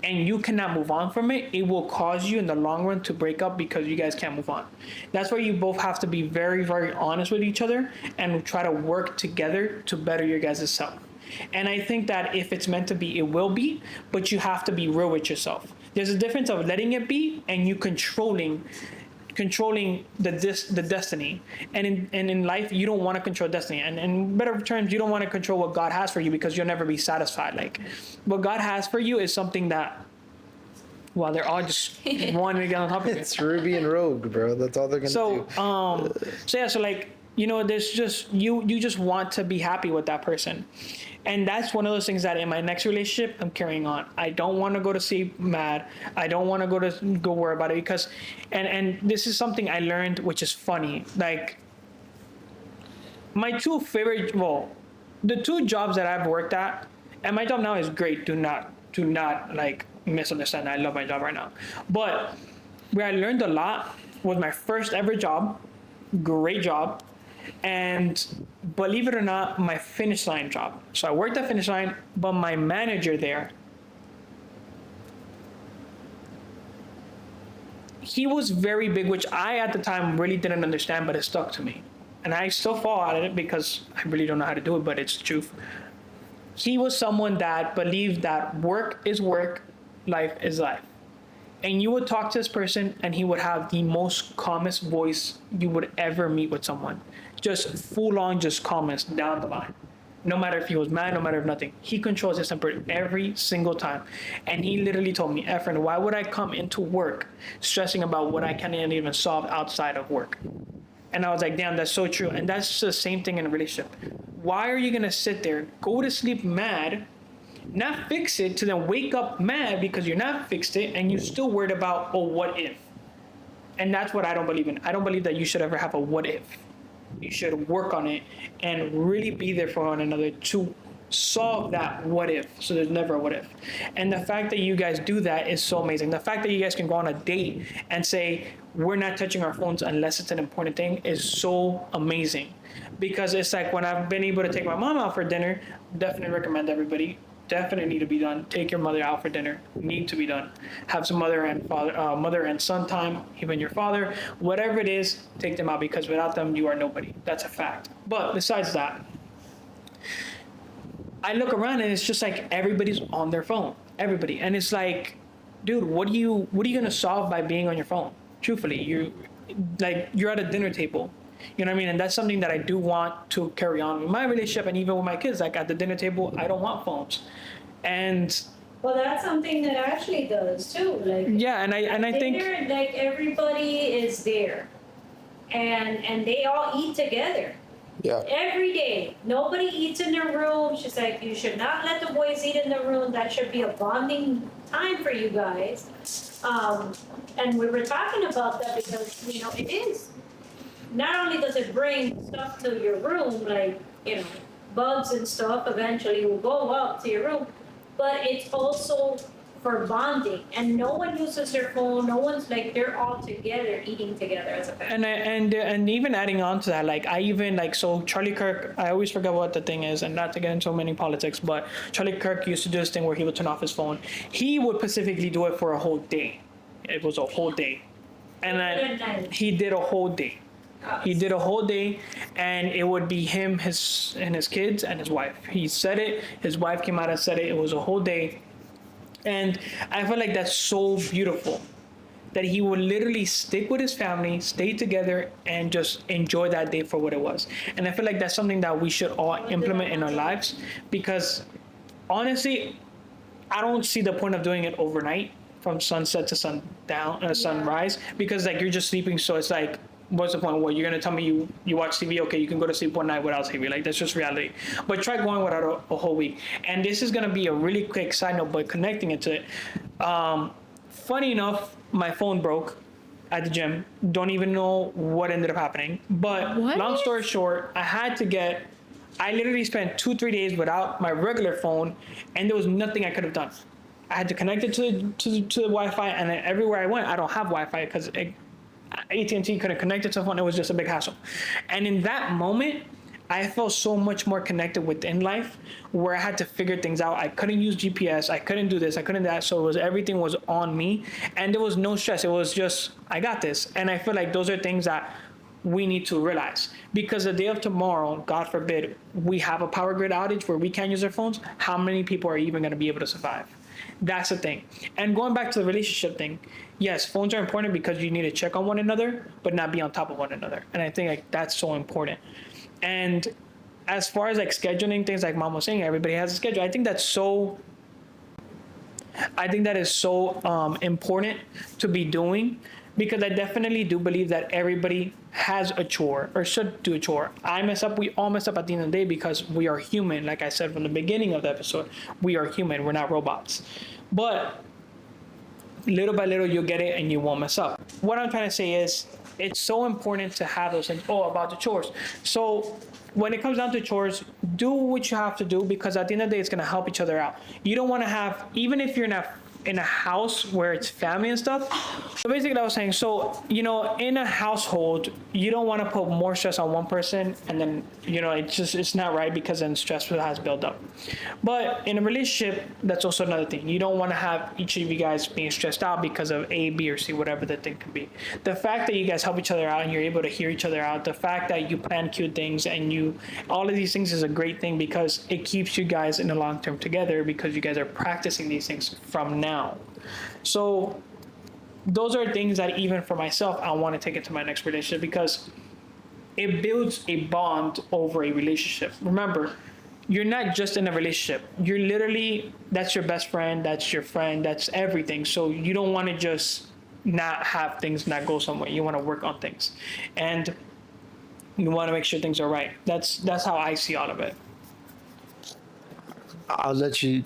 and you cannot move on from it, it will cause you in the long run to break up because you guys can't move on. That's why you both have to be very, very honest with each other and try to work together to better your guys' self. And I think that if it's meant to be, it will be, but you have to be real with yourself. There's a difference of letting it be and you controlling the destiny. And in life, you don't want to control destiny. And in better terms, you don't want to control what God has for you, because you'll never be satisfied. Like, what God has for you is something that, well, they're all just wanting to get on top of it. It's Ruby and Rogue, bro. That's all they're gonna do. So like, there's just, you just want to be happy with that person. And that's one of those things that in my next relationship, I'm carrying on. I don't want to go to sleep mad. I don't want to go worry about it, because, and this is something I learned, which is funny. Like, my two favorite, the two jobs that I've worked at, and my job now is great. Do not like misunderstand. I love my job right now. But where I learned a lot was my first ever job, great job. And believe it or not, my Finish Line job. So I worked at Finish Line, but my manager there, he was very big, which I at the time really didn't understand, but it stuck to me. And I still fall out of it because I really don't know how to do it, but it's the truth. He was someone that believed that work is work, life is life. And you would talk to this person and he would have the most calmest voice you would ever meet with someone. Just full on, just calmness down the line. No matter if he was mad, no matter if nothing. He controls his temper every single time. And he literally told me, Efrain, why would I come into work stressing about what I can't even solve outside of work? And I was like, damn, that's so true. And that's the same thing in a relationship. Why are you going to sit there, go to sleep mad, not fix it, to then wake up mad because you're not fixed it, and you're still worried about, oh, what if? And that's what I don't believe in. I don't believe that you should ever have a what if. You should work on it and really be there for one another to solve that what if, so there's never a what if. And the fact that you guys do that is so amazing. The fact that you guys can go on a date and say we're not touching our phones unless it's an important thing is so amazing, because it's like when I've been able to take my mom out for dinner, definitely recommend everybody, definitely need to be done. Take your mother out for dinner, need to be done. Have some mother and son time, even your father, whatever it is, take them out, because without them you are nobody. That's a fact. But besides that, I look around and it's just like everybody's on their phone, everybody, and it's like, dude, what are you gonna solve by being on your phone? Truthfully, you're at a dinner table, you know what I mean? And that's something that I do want to carry on with my relationship, and even with my kids. Like at the dinner table, I don't want phones, and Well, that's something that Ashley does too. Like yeah, and I think dinner, like everybody is there, and they all eat together. Yeah. Every day. Nobody eats in their room. She's like, you should not let the boys eat in the room. That should be a bonding time for you guys. And we were talking about that because, it is. Not only does it bring stuff to your room, like, bugs and stuff eventually will go up to your room, but it's also for bonding, and no one uses their phone. No one's like, they're all together eating together as a family. and even adding on to that, like I even like, so Charlie Kirk, I always forget what the thing is, and not to get into so many politics, but Charlie Kirk used to do this thing where he would turn off his phone. He would specifically do it for a whole day. It was a whole day, and then he did a whole day. He did a whole day, and it would be him, his kids, and his wife. He said it. His wife came out and said it. It was a whole day. And I feel like that's so beautiful, that he would literally stick with his family, stay together, and just enjoy that day for what it was. And I feel like that's something that we should all implement in our lives, because honestly, I don't see the point of doing it overnight from sunset to sunrise, because like you're just sleeping. So it's like, what's the point? What, you're gonna tell me you watch TV? Okay, you can go to sleep one night without TV. Like that's just reality. But try going without a whole week. And this is gonna be a really quick side note, but connecting it to it. Funny enough, my phone broke at the gym. Don't even know what ended up happening. But What? long story short, I literally spent 2-3 days without my regular phone, and there was nothing I could have done. I had to connect it to the Wi-Fi, and then everywhere I went, I don't have Wi-Fi because AT&T couldn't connect it to the phone. It was just a big hassle. And in that moment, I felt so much more connected within life, where I had to figure things out. I couldn't use GPS. I couldn't do this. I couldn't do that. So everything was on me, and there was no stress. It was just, I got this. And I feel like those are things that we need to realize, because the day of tomorrow, God forbid, we have a power grid outage where we can't use our phones. How many people are even going to be able to survive? That's the thing. And going back to the relationship thing, yes, phones are important because you need to check on one another, but not be on top of one another. And I think like that's so important. And as far as like scheduling things, like Mom was saying, everybody has a schedule. I think that is so important to be doing, because I definitely do believe that everybody has a chore or should do a chore. I mess up. We all mess up at the end of the day, because we are human. Like I said from the beginning of the episode, we are human. We're not robots. But little by little, you'll get it and you won't mess up. What I'm trying to say is, it's so important to have those things. Oh, about the chores. So when it comes down to chores, do what you have to do, because at the end of the day, it's going to help each other out. You don't want to have, even if you're in a house where it's family and stuff. So basically I was saying, so, in a household, you don't want to put more stress on one person, and then, it's not right, because then stress has built up. But in a relationship, that's also another thing. You don't want to have each of you guys being stressed out because of A, B, or C, whatever the thing could be. The fact that you guys help each other out and you're able to hear each other out, the fact that you plan cute things and all of these things is a great thing, because it keeps you guys in the long term together, because you guys are practicing these things from now. So those are things that even for myself, I want to take into my next relationship, because it builds a bond over a relationship. Remember, you're not just in a relationship. You're literally, that's your best friend, that's your friend, that's everything. So you don't want to just not have things not go somewhere. You want to work on things, and you want to make sure things are right. That's how I see all of it. I'll let you.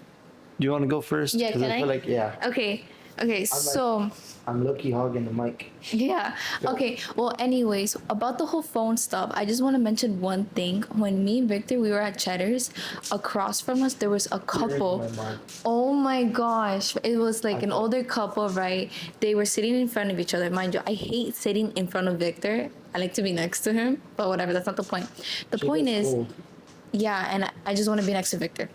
Do you want to go first? Yeah, 'Cause can I? feel like, yeah. Okay. Okay, so I'm low-key hogging the mic. yeah. Okay. Well, anyways, about the whole phone stuff, I just want to mention one thing. When me and Victor we were at Cheddar's, across from us there was a couple. my mind. Oh my gosh. It was like an older couple, right? They were sitting in front of each other. Mind you, I hate sitting in front of Victor. I like to be next to him, but whatever, that's not the point. The point is, yeah, and I just want to be next to Victor.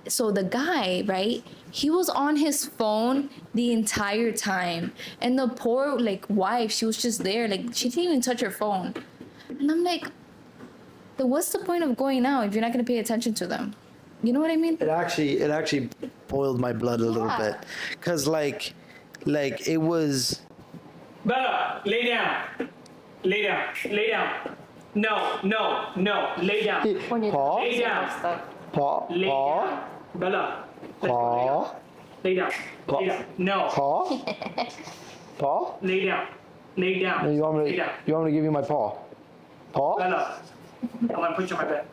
So the guy, right? He was on his phone the entire time, and the poor like wife, she was just there, like she didn't even touch her phone. And I'm like, then what's the point of going out if you're not gonna pay attention to them? You know what I mean? It actually boiled my blood a little bit, cause like it was. Bella, lay down. Lay down. Lay down. No, no, no. Lay down. Paul. Lay down. Paul. Lay Paul. down. Bella. let's go, Paul. Lay down. Lay down. No. Paul. Paul. Lay down. Lay down. You want me Lay to? down. You want me to give you my paw? Paul. Bella. I'm gonna put you on my bed.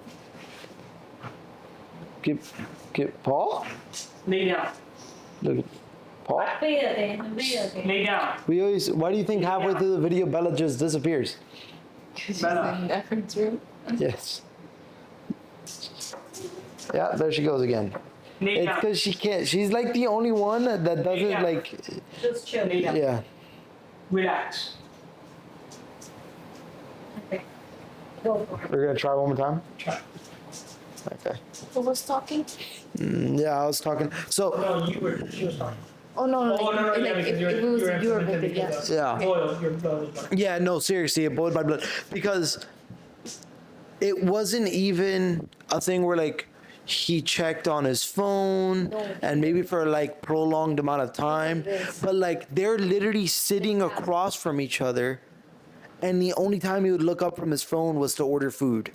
Get Paul. Lay down. Look at Paul. Lay down. We always. Why do you think halfway through the video Bella just disappears? Bella. Efrain's room. Yes. Yeah, there she goes again. Lay It's down. because she can't. She's like the only one that doesn't Yeah. like. Just chill. Lay down. Yeah. Relax. Go for it. We're gonna try one more time. Try. Okay. Who was talking? Yeah, I was talking. So No, you were. She was talking. Oh no, no, Oh, no, no, like, yeah, like, because if it was you or Victor, yeah. yeah. Boil. Your blood was burning. Yeah, no, seriously, it boiled my blood because it wasn't even a thing where like he checked on his phone and maybe for like prolonged amount of time, but like they're literally sitting across from each other, and the only time he would look up from his phone was to order food.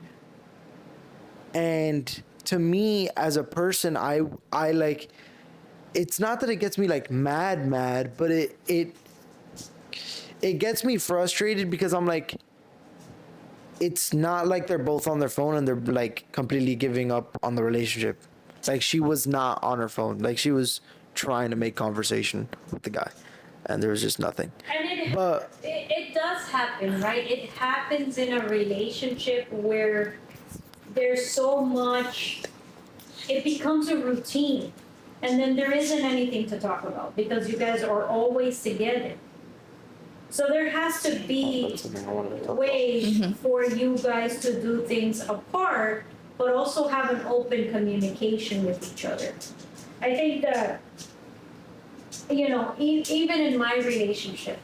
And to me, as a person, I like. It's not that it gets me like mad, but it gets me frustrated because I'm like, it's not like they're both on their phone and they're like completely giving up on the relationship. Like she was not on her phone. Like she was trying to make conversation with the guy, and there was just nothing. And But it does happen, right? It happens in a relationship where there's so much, it becomes a routine. And then there isn't anything to talk about because you guys are always together. So there has to be ways for you guys to do things apart, but also have an open communication with each other. I think that, you know, even in my relationship,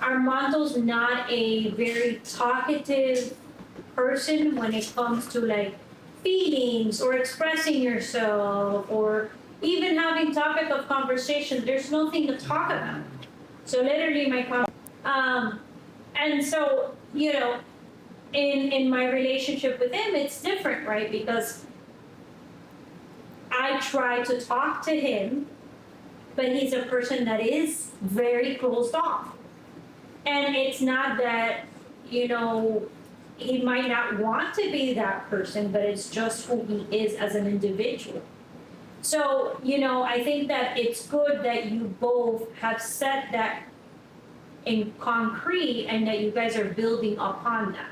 Armando's not a very talkative person when it comes to like feelings or expressing yourself or even having topic of conversation. There's nothing to talk about. So literally and so, you know, in my relationship with him, it's different, right? Because I try to talk to him, but he's a person that is very closed off. And it's not that, you know, he might not want to be that person, but it's just who he is as an individual. So, you know, I think that it's good that you both have set that in concrete and that you guys are building upon that.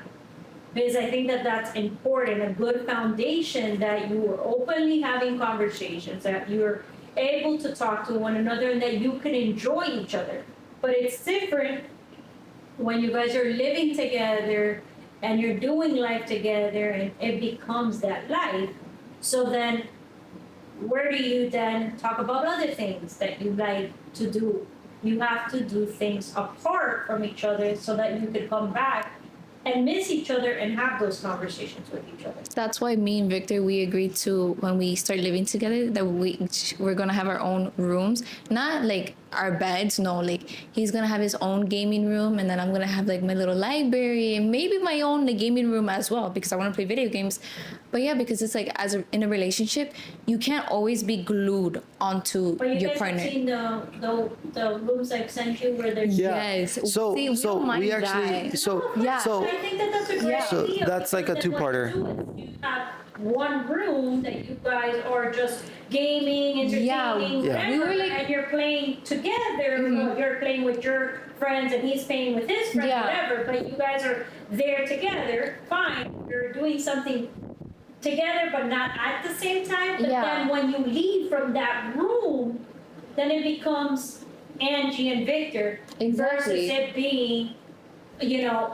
Because I think that that's important, a good foundation that you are openly having conversations, that you're able to talk to one another and that you can enjoy each other. But it's different when you guys are living together and you're doing life together and it becomes that life. So then where do you then talk about other things that you like to do? You have to do things apart from each other so that you could come back and miss each other and have those conversations with each other. That's why me and Victor, we agreed to, when we start living together, that we're gonna have our own rooms. Not like our beds, no, like he's gonna have his own gaming room and then I'm gonna have like my little library and maybe my own like, gaming room as well because I wanna play video games. But yeah, because it's like in a relationship, you can't always be glued onto But you your guys partner. have seen the rooms I've sent you where there's Yes. So See, we so don't mind we actually that. so Yeah. so I think that that's a great Yeah. So idea. that's like a because then what two-parter. you do is you have one room that you guys are just gaming, entertaining, Yeah, whatever, we were like- and you're playing together. You're playing with your friends, and he's playing with his friends, Yeah. whatever. But you guys are there together. Fine, you're doing something together, but not at the same time. But Yeah. then when you leave from that room, then it becomes Angie and Victor Exactly. versus it being,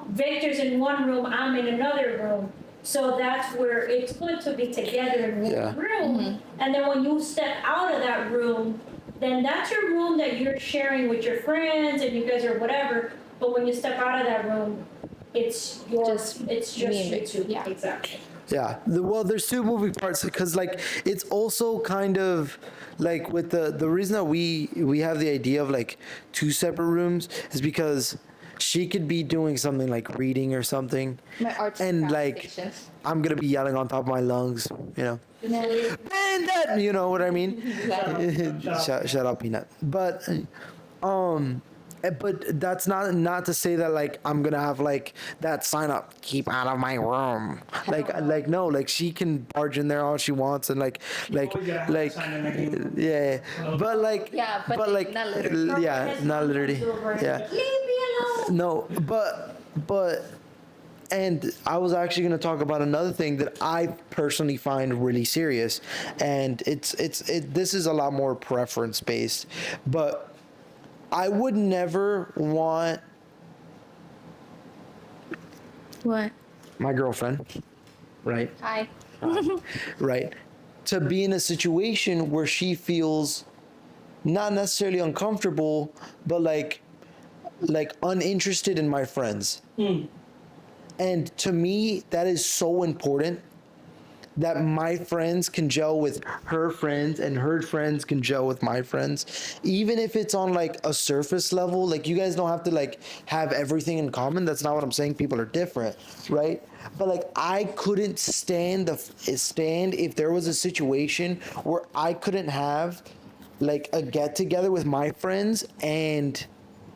Victor's in one room, I'm in another room. So that's where it's good to be together in one Yeah. room. And then when you step out of that room, then that's your room that you're sharing with your friends and you guys are whatever. But when you step out of that room, it's Me and you Victor, two. yeah. Exactly. Yeah. Well, there's two moving parts because like it's also kind of like with the reason that we have the idea of like two separate rooms is because she could be doing something like reading or something, My arts and like I'm gonna be yelling on top of my lungs, and that you know what I mean. Shut up, Peanut. But that's not to say that like I'm gonna have like that sign up, keep out of my room. Like no, like she can barge in there all she wants and like yeah, but like Yeah, but like not literally. yeah, not literally, yeah. Leave me alone. No, but and I was actually going to talk about another thing that I personally find really serious, and this is a lot more preference based, but I would never want What? my girlfriend, right? Hi. Right, to be in a situation where she feels not necessarily uncomfortable, but like uninterested in my friends. And to me, that is so important that my friends can gel with her friends and her friends can gel with my friends. Even if it's on like a surface level, like you guys don't have to like have everything in common. That's not what I'm saying. People are different, right? But like I couldn't stand if there was a situation where I couldn't have like a get together with my friends and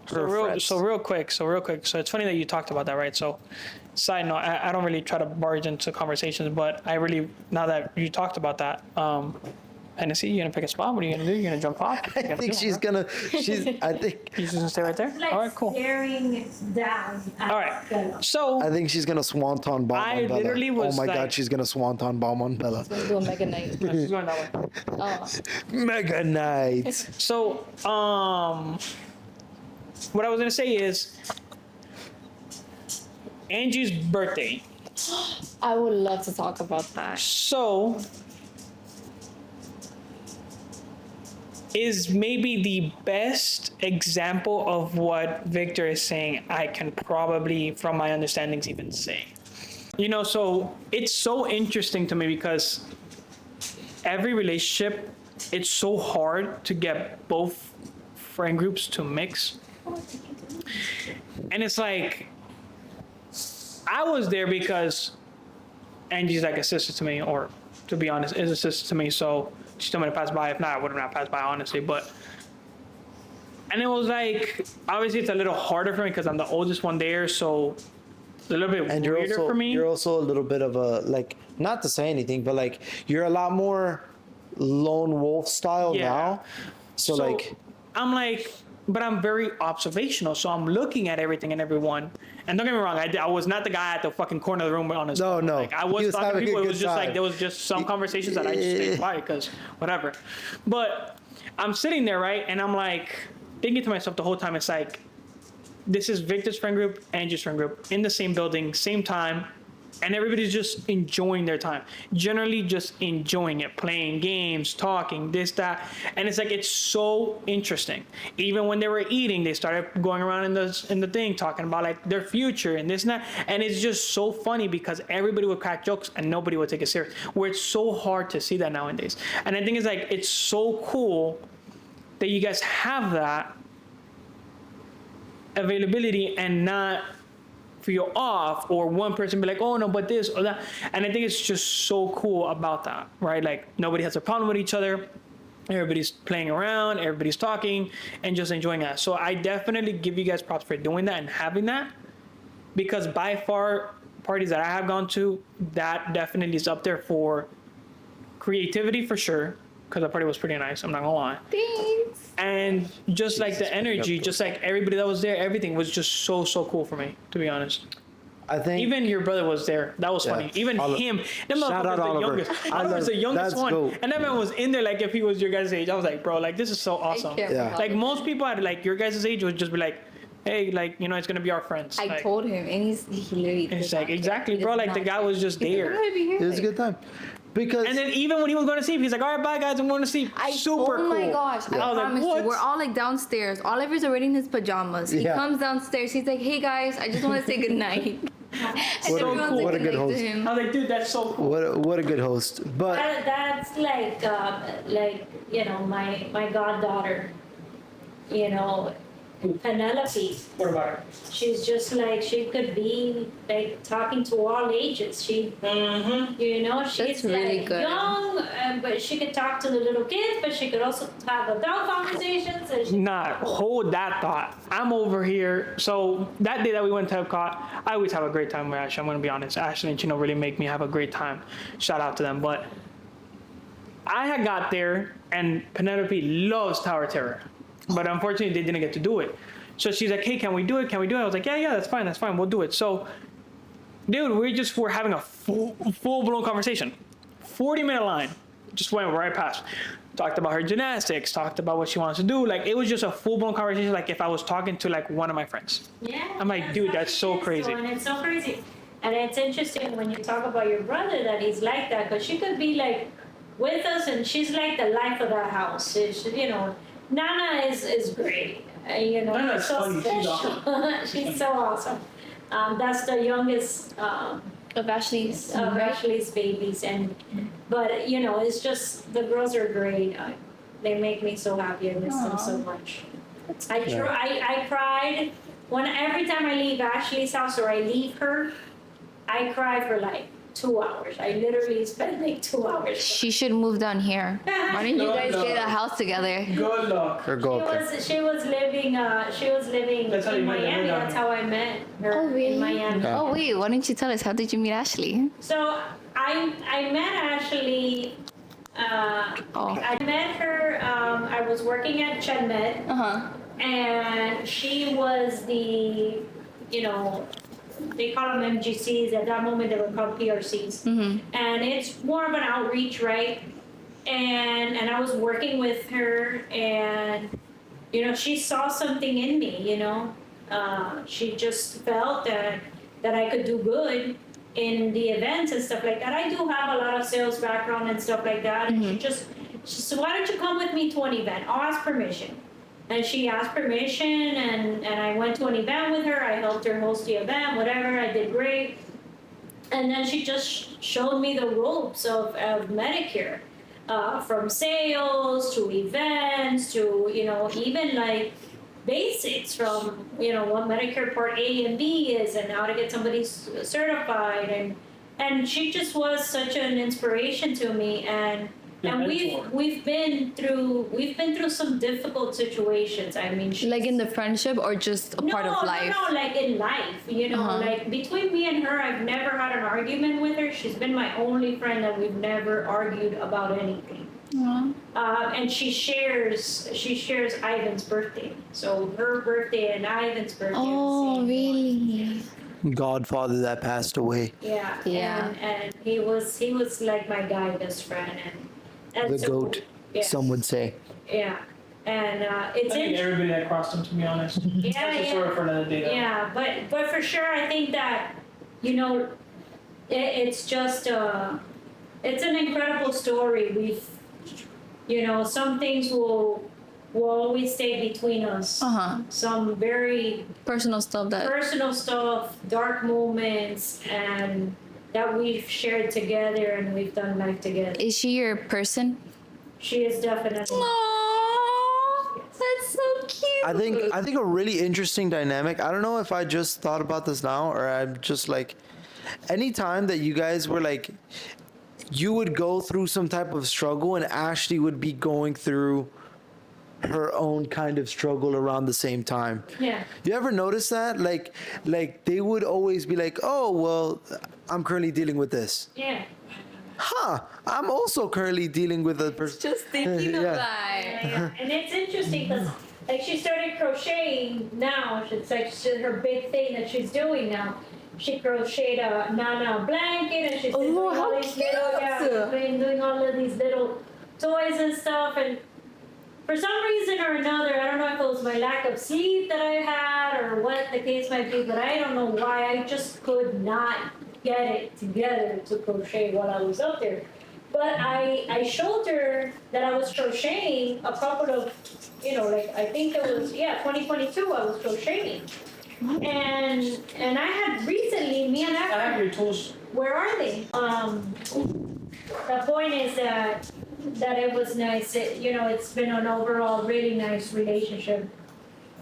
her friends. So real quick. So it's funny that you talked about that, right? So, side note, I don't really try to barge into conversations, but I really, now that you talked about that, Hennessy, you gonna pick a spot? What are you gonna do? You gonna jump off? I think I think She's just gonna stay right there? Like All right, cool. staring down at All right. Bella. So, I think she's gonna swanton bomb I on Bella. literally was oh my like- god, she's gonna swanton bomb on Bella. Let's do a mega night. she's going that way. Oh. Mega night. So, what I was gonna say is, Angie's birthday. I would love to talk about that. So, is maybe the best example of what Victor is saying I can probably, from my understandings, even say. So it's so interesting to me because every relationship, it's so hard to get both friend groups to mix. And it's like, I was there because Angie's like a sister to me, or to be honest, is a sister to me. So she told me to pass by. If not, I would have not passed by, honestly. And it was like, obviously it's a little harder for me because I'm the oldest one there. So it's a little bit And weirder for me. you're also a little bit of a like, not to say anything, but like you're a lot more lone wolf style Yeah. now. So like, I'm like, but I'm very observational. So I'm looking at everything and everyone. And don't get me wrong, I was not the guy at the fucking corner of the room on his phone. No. Like, I He was was talking to having a people. It good was just like, time. there was just some conversations that I just stayed quiet because whatever. But I'm sitting there, right? And I'm like thinking to myself the whole time, it's like, this is Victor's friend group, Angie's friend group, in the same building, same time. And everybody's just enjoying their time. Generally just enjoying it, playing games, talking, this, that. And it's like, it's so interesting. Even when they were eating, they started going around in the thing, talking about like their future and this and that. And it's just so funny because everybody would crack jokes and nobody would take it serious. Where it's so hard to see that nowadays. And I think it's like, it's so cool that you guys have that availability and not feel off, or one person be like, oh no, but this or that. And I think it's just so cool about that, right? Like nobody has a problem with each other. Everybody's playing around, everybody's talking and just enjoying that. So I definitely give you guys props for doing that and having that, because by far parties that I have gone to, that definitely is up there for creativity for sure. Because the party was pretty nice. I'm not gonna lie. Thanks. And just like the energy, just like everybody that was there, everything was just so cool for me, to be honest. I think Even your brother was there. That was funny. Even him. That Shout out motherfucker's the Oliver. youngest. Oliver's the youngest That's one. dope. And that man was in there like if he was your guys' age. I was like, bro, like this is so awesome. can't Yeah. Like most people at like your guys' age would just be like, hey, like, you know, it's gonna be our friends. I Like, told him, and he literally. and it's did like, not care. exactly, He bro. did Like the not guy care. was just He's like, there. "I'm gonna be here." it was a good time because And then even when he was going to sleep, he's like, all right, bye guys, I'm going to sleep. Super oh cool. my gosh, I I was like, promise what? you, we're all like downstairs. Oliver's already in his pajamas. He Yeah. comes downstairs. He's like, hey guys, I just want to say goodnight. And What a- everyone's like, what a good "Good night" host. to him. I was like, dude, that's so cool. what a good host. But That's like you know, my goddaughter, you know, Penelope. What about her? She's just like, she could be like talking to all ages. Mm-hmm. You know, she's That's really like good. young, but she could talk to the little kids, but she could also have adult conversations. And she, Nah, hold that thought. I'm over here. So that day that we went to Epcot, I always have a great time with Ashley. I'm gonna be honest. Ashley and Chino really make me have a great time. Shout out to them. But I had got there, and Penelope loves Tower Terror, but unfortunately they didn't get to do it. So she's like, "Hey, can we do it? Can we do it?" I was like, "Yeah, that's fine. We'll do it." So, dude, we're having a full blown conversation. 40-minute line, just went right past. Talked about her gymnastics, talked about what she wants to do. Like, it was just a full blown conversation, like if I was talking to like one of my friends. yeah. I'm like, dude, how that's she so is, crazy. though, and it's so crazy. And it's interesting when you talk about your brother that he's like that, because she could be like with us and she's like the life of the house. You know, Nana is great. You know, Nana's so funny. She's special. She's so awesome. That's the youngest Of Ashley's. of Ashley's babies, but you know, it's just the girls are great. They make me so happy. I miss them so much. I cried every time I leave Ashley's house or I leave her. I cry for like 2 hours. I literally spend like 2 hours. She should move down here. Why didn't you No, guys no. get a house together? Good luck. or go up there. She was living That's how you in met her Miami. down That's here. how I met her Oh, really? in Miami. Yeah. Oh wait, why didn't you tell us? How did you meet Ashley? So I met Ashley. Oh. I met her. I was working at ChenMed, Uh-huh. and she was the, you know, they call them MGCs. At that moment, they were called PRCs, and it's more of an outreach, right? And I was working with her, and you know, she saw something in me. You know, she just felt that I could do good in the events and stuff like that. I do have a lot of sales background and stuff like that, and she said, why don't you come with me to an event? I'll ask permission. And she asked permission, and I went to an event with her. I helped her host the event, whatever. I did great. And then she just showed me the ropes of Medicare, from sales to events to, you know, even like basics from, you know, what Medicare Part A and B is and how to get somebody certified. And she just was such an inspiration to me. And we've been through some difficult situations. I mean, Like in the friendship or just a part of life? No, like in life, you know, like between me and her, I've never had an argument with her. She's been my only friend that we've never argued about anything. And she shares Ivan's birthday. So her birthday and Ivan's birthday. are the Oh, same really? Godfather that passed away. Yeah. Yeah. And he was like my guy best friend and The so, goat, yeah. some would say. Yeah. And I it's think interesting. everybody that crossed him, to be honest. That's a story for another day, though. Yeah, but for sure, I think that, you know, it's just it's an incredible story. You know, some things will always stay between us. Some very Personal stuff that. personal stuff, dark moments, and that we've shared together and we've done life together. Is she your person? She is definitely. Aww, that's so cute. I think a really interesting dynamic. I don't know if I just thought about this now or I'm just like, anytime that you guys were like, you would go through some type of struggle and Ashley would be going through her own kind of struggle around the same time. Yeah. You ever notice that? Like they would always be like, "Oh, well, I'm currently dealing with this." Yeah. I'm also currently dealing with a person. Just thinking of Yeah. that. Yeah. And it's interesting because, like, she started crocheting now. It's like her big thing that she's doing now. She crocheted a Nana blanket, and she's been doing how all these little, cute. she's been doing all of these little toys and stuff. And for some reason or another, I don't know if it was my lack of sleep that I had or what the case might be, but I don't know why I just could not get it together to crochet while I was up there. But I showed her that I was crocheting a couple of, like I think it was 2022 I was crocheting, and I had recently me and I have Efrain, your tools. where are they? The point is that it was nice. It's been an overall really nice relationship,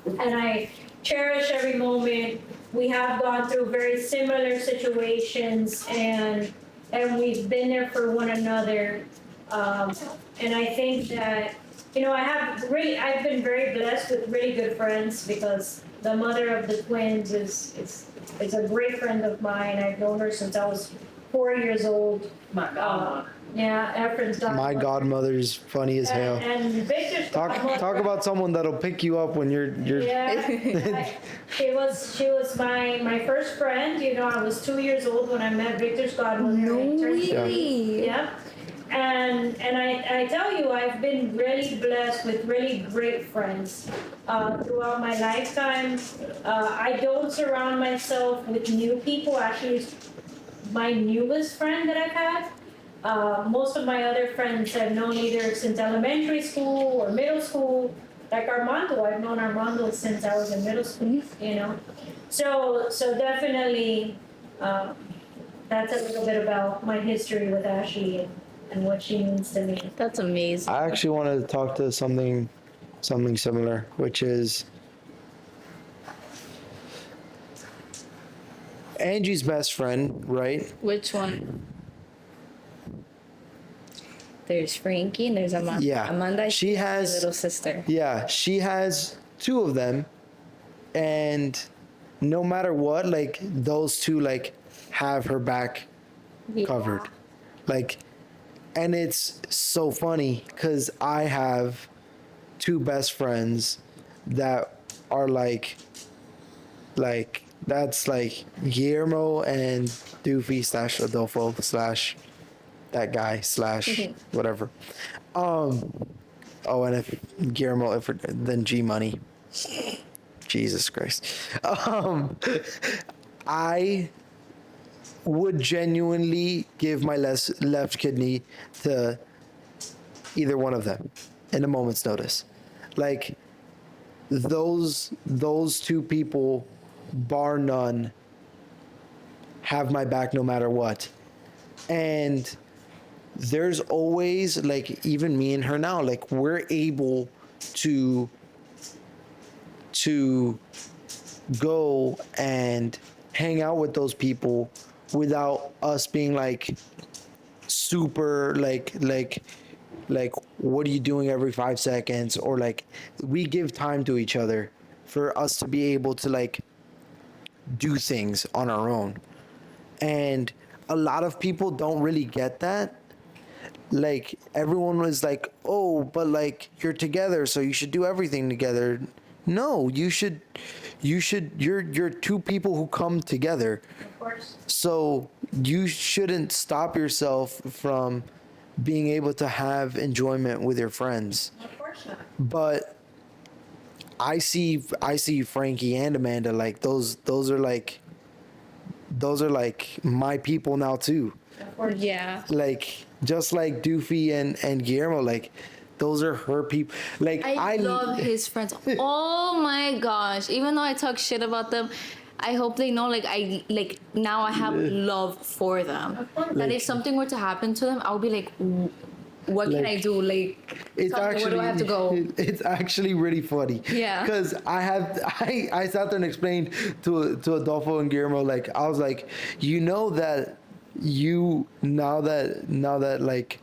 and I cherish every moment. We have gone through very similar situations, and we've been there for one another. And I think that I've been very blessed with really good friends, because the mother of the twins is a great friend of mine. I've known her since I was 4 years old. My God. Yeah, Efrain's godmother. My godmother's funny as hell. And Victor's godmother. Talk about someone that'll pick you up when you're. Yeah, she was my first friend. I was 2 years old when I met Victor's godmother. No I turned- way. Yeah. And I tell you, I've been really blessed with really great friends throughout my lifetime. I don't surround myself with new people. Actually, my newest friend that I've had. Most of my other friends I've known either since elementary school or middle school. Like Armando, I've known Armando since I was in middle school. So definitely, that's a little bit about my history with Ashley and what she means to me. That's amazing. I actually wanted to talk to something similar, which is Angie's best friend, right? Which one? There's Frankie and there's Amanda. Yeah. Amanda, She has- her little sister. Yeah, she has two of them, and no matter what, like those two, like have her back covered, like, and it's so funny because I have two best friends that are like that's like Guillermo and Doofy / Adolfo / that guy / whatever. Oh, and if Guillermo, then G Money. Jesus Christ. I would genuinely give my left kidney to either one of them in a moment's notice. Like those two people, bar none, have my back no matter what. And there's always, like, even me and her now, like, we're able to go and hang out with those people without us being like super like what are you doing every 5 seconds, or like we give time to each other for us to be able to like do things on our own. And a lot of people don't really get that. Like everyone was like, oh, but like you're together, so you should do everything together. No, you're two people who come together. Of course. So you shouldn't stop yourself from being able to have enjoyment with your friends. Of course not. But I see Frankie and Amanda, like those are like my people now too. Of course. Yeah. Like just like Doofy and Guillermo, like those are her people. Like I love his friends. Oh my gosh. Even though I talk shit about them, I hope they know now I have love for them. That if something were to happen to them, I'll be like, what can I do? Like, it's tell me, actually, where do I have to go? It's actually really funny. Yeah. Because I sat there and explained to Adolfo and Guillermo, like I was like, now that like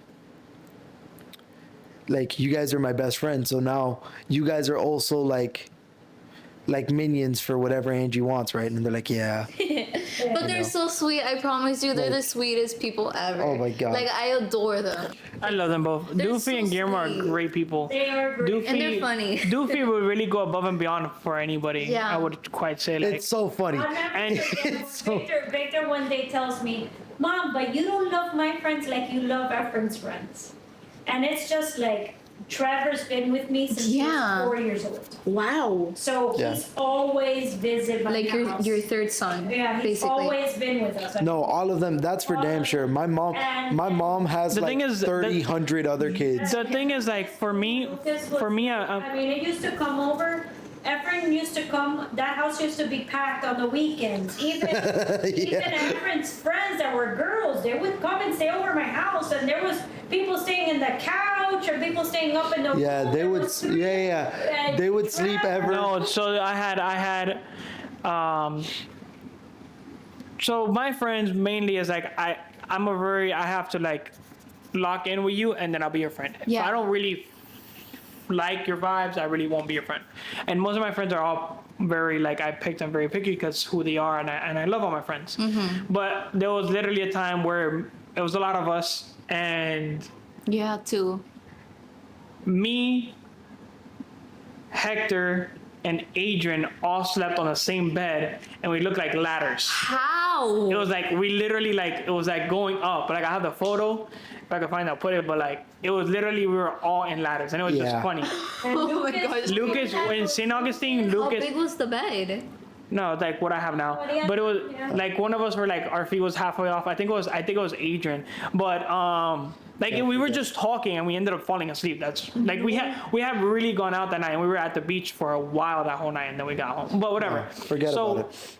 like you guys are my best friends, so now you guys are also like minions for whatever Angie wants, right? And they're like, yeah. But they're so sweet. I promise you, they're the sweetest people ever. Oh my God. Like, I adore them. I love them both. They're Doofy so and Guillermo are sweet. great people. They are great. Doofy, And they're funny. Doofy would really go above and beyond for anybody. Yeah. I would quite say like. It's so funny. I'll never And- forget when so- Victor one day tells me, Mom, but you don't love my friends like you love Efrain's friends. And it's just like, Trevor's been with me since he Yeah. was 4 years old. Wow. So Yeah. he's always visited my Like house. your third son, Yeah, he's basically. always been with us. No, all of them. That's for damn sure. My mom has The like thing is, 100 other kids. The thing is, like, for me, I mean, it used to come over. Efrain used to come. That house used to be packed on the weekends. Even Efrain's friends that were girls, they would come and stay over at my house, and there was people staying in the couch or people staying up in the Yeah, room. they There would. was three- Yeah. They would sleep Trevor- ever. no, so I had, so my friends mainly is like, I have to like lock in with you and then I'll be your friend. If Yeah. I don't really like your vibes, I really won't be your friend. And most of my friends are all very like, I picked them very picky because who they are, and I love all my friends. But there was literally a time where it was a lot of us, and Yeah, too. me, Hector, and Adrian all slept on the same bed, and we looked like ladders. How? It was like, we literally like, it was like going up. Like, I have the photo, if I can find it, I'll put it, but like, it was literally, we were all in ladders, and it was Yeah. just funny. And Oh my gosh. Lucas, in St. Augustine, How Lucas, big was the bed? no, it's like what I have now. What do you have? But it was Yeah. like one of us were like, our feet was halfway off. I think it was Adrian. But like we were just talking and we ended up falling asleep. That's like we had really gone out that night, and we were at the beach for a while that whole night, and then we got home. But whatever. Forget about it.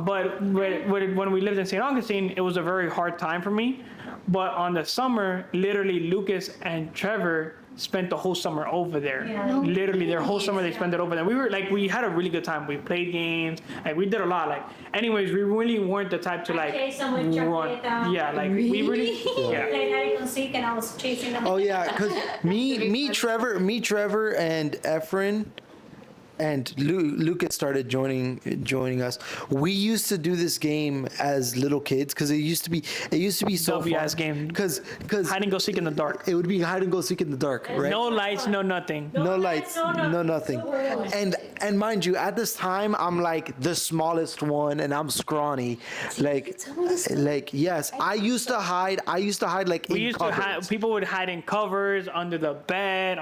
But when we lived in St. Augustine, it was a very hard time for me. But on the summer, literally Lucas and Trevor spent the whole summer over there. Yeah. No Literally their whole summer they spent it over there. We were like, we had a really good time. We played games, like we did a lot. Like, anyways, we really weren't the type to like chased them with chocolate run. down. Yeah, like we really, yeah. Played hide and seek, and I was chasing them. Oh yeah, because me, Trevor, and Efrain, and Lucas started joining us. We used to do this game as little kids because it used to be so fun. W-ass game. Because Hide and go seek in the dark. it would be hide and go seek in the dark, right? No lights, no nothing. No lights, no nothing. So And mind you, at this time, I'm like the smallest one, and I'm scrawny. Like yes, I used to hide like We in used to hide. cupboards. People would hide in covers, under the bed,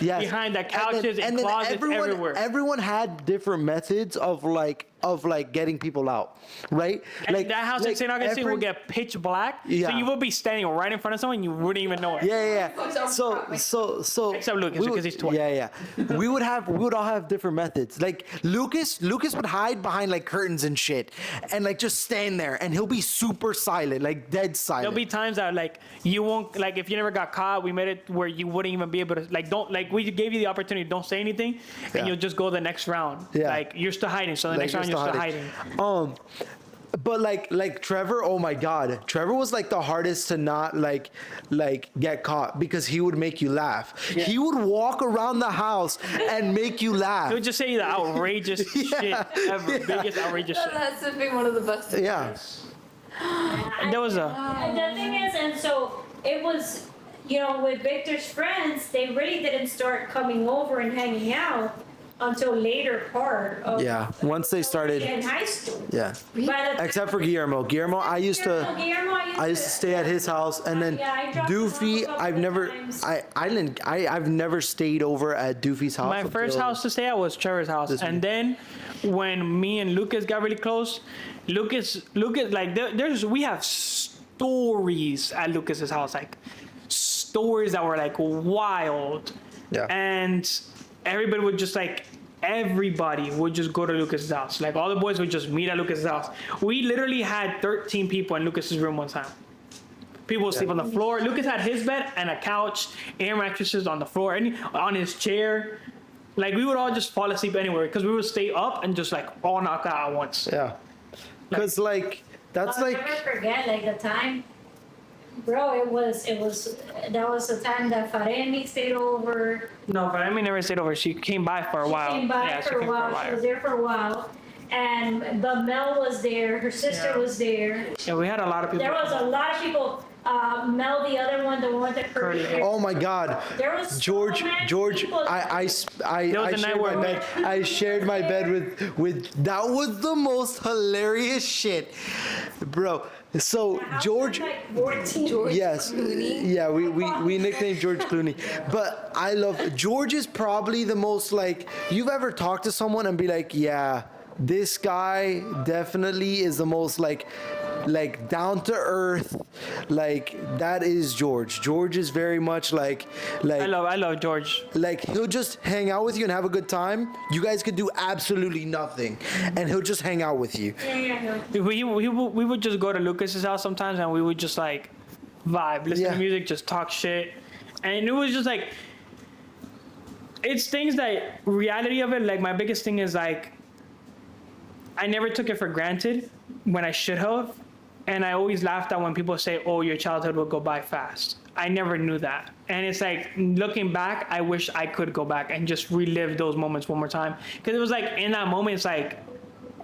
Yes. behind the And couches, in closets, everywhere. Everyone had different methods of getting people out, right? And that house in St. Augustine Efrain- would get pitch black, Yeah. so you would be standing right in front of someone, and you wouldn't even know it. Yeah. So. Except Lucas, we because would- he's 20. Yeah. We would all have different methods. Like Lucas would hide behind like curtains and shit, and like just stand there, and he'll be super silent, like dead silent. There'll be times that like you won't, like if you never got caught, we made it where you wouldn't even be able to we gave you the opportunity, don't say anything, and Yeah. you'll just go the next round. Yeah. Like you're still hiding, so the next round you're still hiding. But like Trevor, oh my God, Trevor was like the hardest to not like get caught because he would make you laugh. Yeah. He would walk around the house and make you laugh. He would just say the outrageous shit ever, biggest outrageous shit. That's been one of the best. Yeah. And there was a And the thing is, and so it was, with Victor's friends, they really didn't start coming over and hanging out until later part of Yeah. Once they started. in high school. Yeah. By the Except for Guillermo. Guillermo, I used to stay at his house, and then Yeah, I dropped him off a Doofy, couple I've of never, times. I've never stayed over at Doofy's house. my first until- house to stay at was Trevor's house, This and week. then when me and Lucas got really close, Lucas like we have stories at Lucas's house, like stories that were like wild. Yeah. And everybody would just go to Lucas's house. Like all the boys would just meet at Lucas's house. We literally had 13 people in Lucas's room one time. People would sleep on the floor. Lucas had his bed and a couch, air mattresses on the floor, and on his chair. Like we would all just fall asleep anywhere because we would stay up and just like all knock out at once. Yeah. Because that's I'll like. never forget, like the time Bro, that was the time that Faremi stayed over. No, but I mean, never stayed over. She came by for a while. Came by Yeah, she for a came while. She was there for a while. But Mel was there. Her sister Yeah. was there. Yeah, we had a lot of people. There was a lot of people. Mel, the other one, the one that Curly. Oh my God, There was so George, many George, people. I There was a night shared my where- bed. I shared my bed with. That was the most hilarious shit, bro. So House George. was like 14. Yes. Yeah, we nicknamed George Clooney. But I love George is probably the most like you've ever talked to someone and be like, yeah, this guy definitely is the most like down to earth. Like that is George. George is very much like I love George. like he'll just hang out with you and have a good time. You guys could do absolutely nothing and he'll just hang out with you. Yeah. We would just go to Lucas's house sometimes and we would just like vibe, listen Yeah. to music, just talk shit. And it was just like, it's things that reality of it, like my biggest thing is like, I never took it for granted when I should have. And I always laughed at when people say, oh, your childhood will go by fast. I never knew that. And it's like, looking back, I wish I could go back and just relive those moments one more time. Because it was like, in that moment, it's like,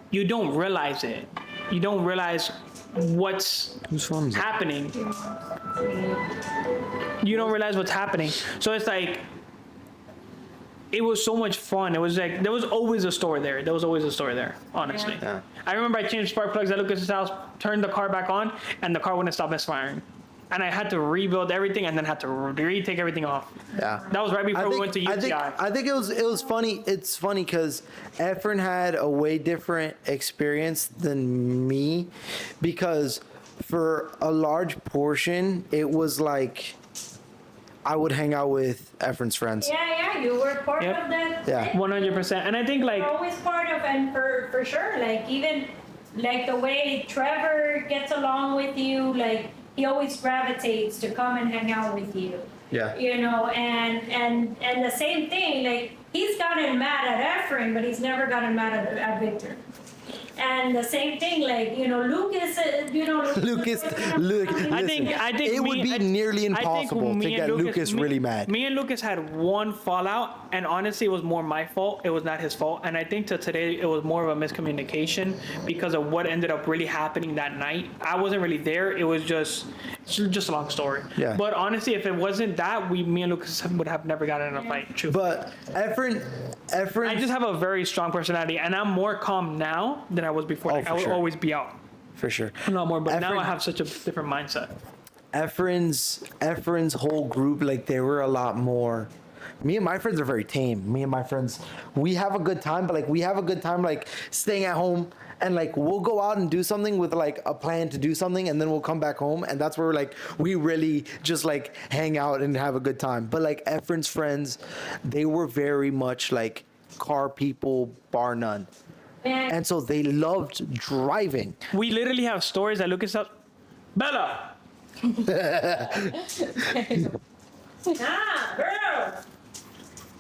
you don't realize it. You don't realize what's Whose phone is it? happening. You don't realize what's happening. So it's like, it was so much fun. It was like, there was always a store there. There was always a store there, honestly. Yeah. I remember I changed spark plugs at Lucas's house, turned the car back on, and the car wouldn't stop misfiring. And I had to rebuild everything and then had to retake everything off. Yeah. That was right before we went to UTI. I think it was funny. It's funny because Efrain had a way different experience than me, because for a large portion it was like I would hang out with Efrain's friends. Yeah, you were part Yep. of that. Yeah. 100%. And I think like, You're always part of, and for sure, like even like the way Trevor gets along with you, like he always gravitates to come and hang out with you. Yeah. You know, and the same thing, like he's gotten mad at Efrain, but he's never gotten mad at Victor. And the same thing, like, you know, Lucas, Lucas, look, I think it would be nearly impossible to get Lucas really mad. Me and Lucas had one fallout, and honestly, it was more my fault. It was not his fault. And I think to today, it was more of a miscommunication because of what ended up really happening that night. I wasn't really there. It's just a long story. Yeah. But honestly, if it wasn't that, me and Lucas would have never gotten in a fight. True. But Efrain, I just have a very strong personality, and I'm more calm now than I was before. Oh, Like, for I would sure. always be out for sure. a lot more, but now Efrain- I have such a different mindset. Efrain's whole group, like they were a lot more. Me and my friends are very tame. Me and my friends, we have a good time, but like we have a good time like staying at home, and like we'll go out and do something with like a plan to do something, and then we'll come back home, and that's where like we really just like hang out and have a good time. But like Efrain's friends, they were very much like car people, bar none. And so they loved driving. We literally have stories that Lucas up. Bella, girl.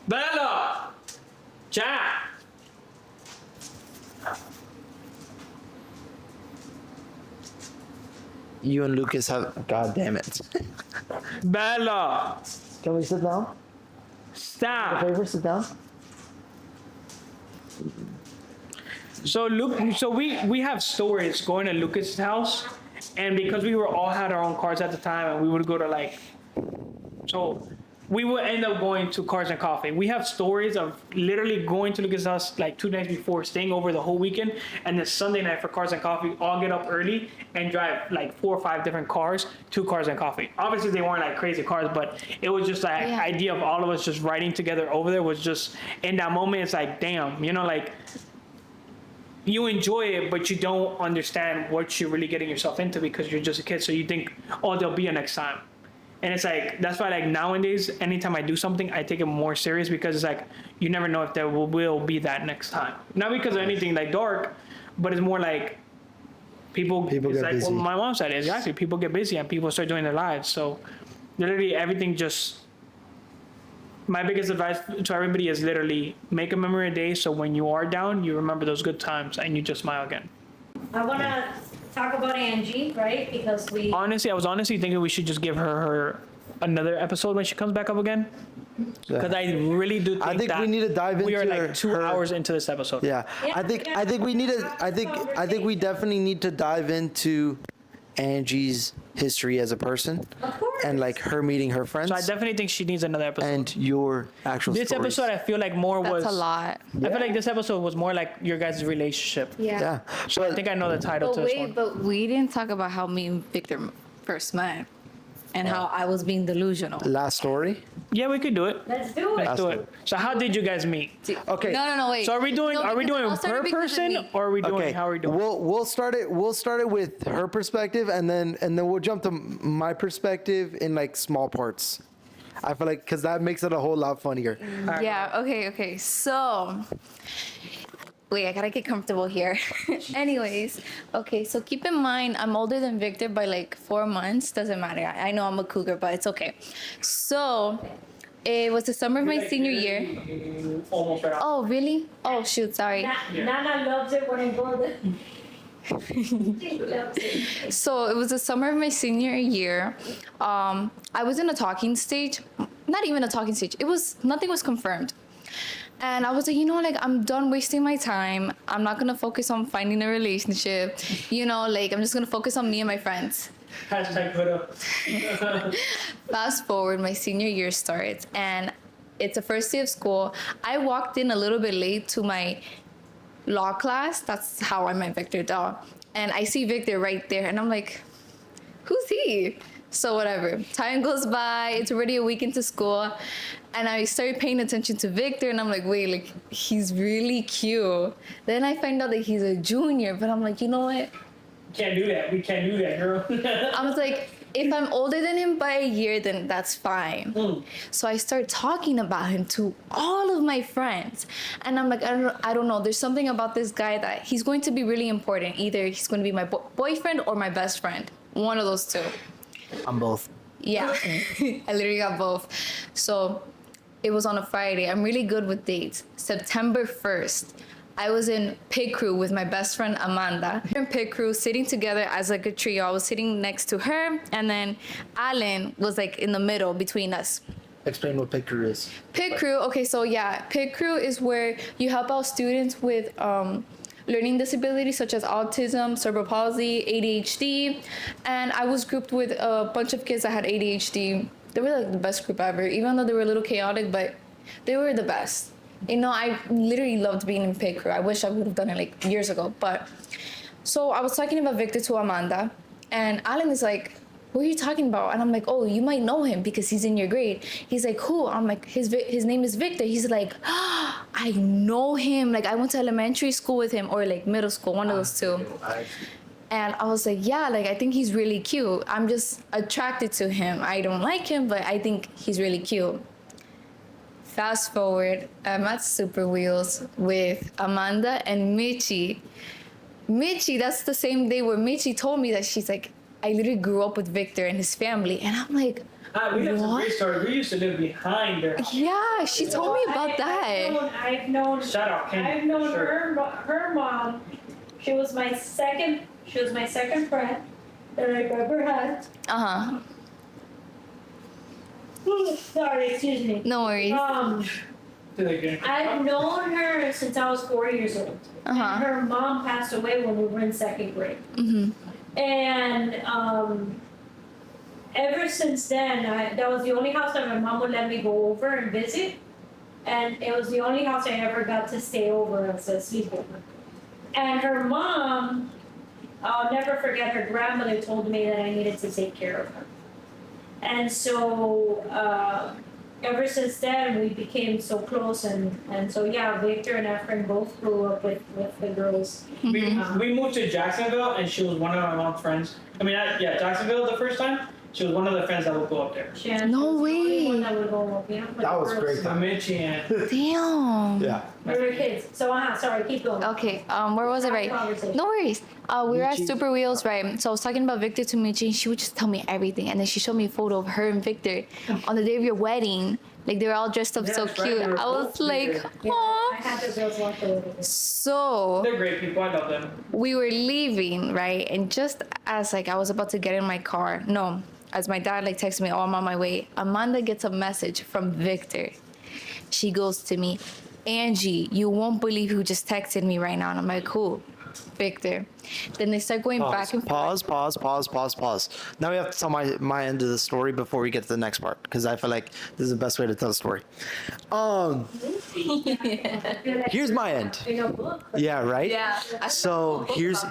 Bella, Jack. You and Lucas have, God damn it. Bella, Can we sit down? stop. Favor, sit down. So we have stories going to Lucas's house, and because we were all had our own cars at the time, and we would go to like, so we would end up going to Cars and Coffee. We have stories of literally going to Lucas's house like 2 nights before, staying over the whole weekend, and then Sunday night for Cars and Coffee, all get up early and drive like 4 or 5 different cars to Cars and Coffee. Obviously they weren't like crazy cars, but it was just like Yeah. idea of all of us just riding together over there was just, in that moment it's like, damn, you know, like you enjoy it, but you don't understand what you're really getting yourself into because you're just a kid. So you think, oh, there'll be a next time. And it's like, that's why like nowadays, anytime I do something, I take it more serious because it's like, you never know if there will be that next time. Not because of anything like dark, but it's more like people People it's get like busy. what my mom said, exactly. People get busy and people start doing their lives. So literally everything just, my biggest advice to everybody is literally make a memory a day so when you are down, you remember those good times and you just smile again. I want to talk about Angie, right? Because we. Honestly, I was honestly thinking we should just give her another episode when she comes back up again. Because I really do think I think that we need to dive we are into like 2 her- hours into this episode. Yeah, Yeah, I think we need to. I think we definitely need to dive into Angie's history as a person, Of course. and like her meeting her friends, So I definitely think she needs another episode. and your actual. This stories. episode, I feel like more was. That's a lot. I feel like this episode was more like your guys' relationship. Yeah, So I think I know the title But to this wait, one. but we didn't talk about how me and Victor first met and how I was being delusional. last story. Yeah, we could do it. Let's do it. Let's do it. So how did you guys meet? Okay. No, wait. So are we doing No, per I'll start it because of person me. or are we doing Okay, how are we doing? We'll start it with her perspective, and then we'll jump to my perspective in like small parts. I feel like because that makes it a whole lot funnier. Yeah, okay. So, wait, I gotta get comfortable here. Anyways, okay, so keep in mind, I'm older than Victor by like 4 months. Doesn't matter. I know I'm a cougar, but it's okay. So, it was the summer of my senior year. Almost right off. Oh, really? Oh, shoot, sorry. Nana loves it when I go there. She loves it. So it was the summer of my senior year. I was in a talking stage, not even a talking stage. Nothing was confirmed. And I was like, like I'm done wasting my time. I'm not gonna focus on finding a relationship. Like I'm just gonna focus on me and my friends. Hashtag photo. Fast forward, my senior year starts, and it's the first day of school. I walked in a little bit late to my law class. That's how I met Victor Daw. And I see Victor right there, and I'm like, who's he? So whatever. Time goes by. It's already a week into school, and I started paying attention to Victor, and I'm like, wait, like he's really cute. Then I find out that he's a junior, but I'm like, you know what? Can't do that. We can't do that, girl. I was like, if I'm older than him by a year, then that's fine. So I start talking about him to all of my friends. And I'm like, I don't know. There's something about this guy that he's going to be really important. Either he's going to be my boyfriend or my best friend. One of those two. I'm both. Yeah, I literally got both. So it was on a Friday. I'm really good with dates. September 1st. I was in pit crew with my best friend Amanda. We were in pit crew, sitting together as like a trio. I was sitting next to her, and then Alan was like in the middle between us. Explain what picture is. Pit crew, okay, so yeah, pit crew is where you help out students with learning disabilities such as autism, cerebral palsy, ADHD, and I was grouped with a bunch of kids that had ADHD. They were like the best group ever, even though they were a little chaotic, but they were the best. I literally loved being in pit crew. I wish I would have done it like years ago, but so I was talking about Victor to Amanda, and Alan is like, what are you talking about? And I'm like, oh, you might know him because he's in your grade. He's like, who? I'm like, his name is Victor. He's like, I know him. Like, I went to elementary school with him, or like middle school, one of those two. And I was like, yeah, like, I think he's really cute. I'm just attracted to him. I don't like him, but I think he's really cute. Fast forward, I'm at Super Wheels with Amanda and Michi. Michi, that's the same day where Michi told me that she's like, I literally grew up with Victor and his family. And I'm like, We have some what? great stories. We used to live behind her. Yeah, she told me about that. I've known Shout out, Kenny. I've known Sure. her mom. She was my second friend that I've ever had. Uh-huh. Sorry, excuse me. No worries. I've known her since I was 4 years old. Uh-huh. And her mom passed away when we were in second grade. Mm-hmm. And ever since then, that was the only house that my mom would let me go over and visit. And it was the only house I ever got to stay over as a sleepover. And her mom, I'll never forget, her grandmother told me that I needed to take care of her. And so ever since then, we became so close. And so, yeah, Victor and Efrain both grew up with the girls. We moved to Jacksonville, and she was one of my mom's friends. Jacksonville the first time. She was one of the friends that would go up there. Shannon No was the only way. one that would go up, with That the was girls. great. Michi and Damn. Yeah. We were kids. So, sorry, keep going. Okay, where was I, right? Conversation. No worries. We were at Michi. Super Wheels, right? So I was talking about Victor to Michi, and she would just tell me everything. And then she showed me a photo of her and Victor on the day of your wedding. Like they were all dressed up so Yes, right, cute. they were I was both like, bigger. oh. I had the girls walk over. So They're great people. I love them. we were leaving, right? And just as like I was about to get in my car, no, as my dad like texted me, oh, I'm on my way. Amanda gets a message from Victor. She goes to me, Angie, you won't believe who just texted me right now. And I'm like, who? Victor. Then they start going back and forth. Pause. Now we have to tell my end of the story before we get to the next part, because I feel like this is the best way to tell the story. Here's my end. Yeah, right? Yeah. So here's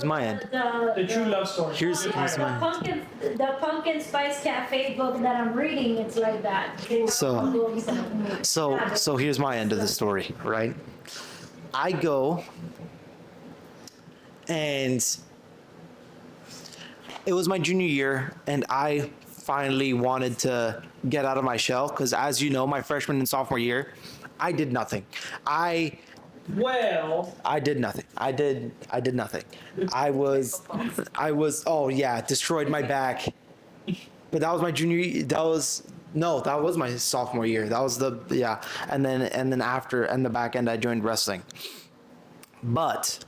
my end. The true love story. Here's my end. The Pumpkin Spice Cafe book that I'm reading, it's like that. So here's my end of the story, right? I go, and it was my junior year, and I finally wanted to get out of my shell, because as you know, my freshman and sophomore year, I did nothing. I did nothing. I did nothing. I was oh yeah, destroyed my back. But that was my junior year. That was my sophomore year. That was and then after, and the back end, I joined wrestling. But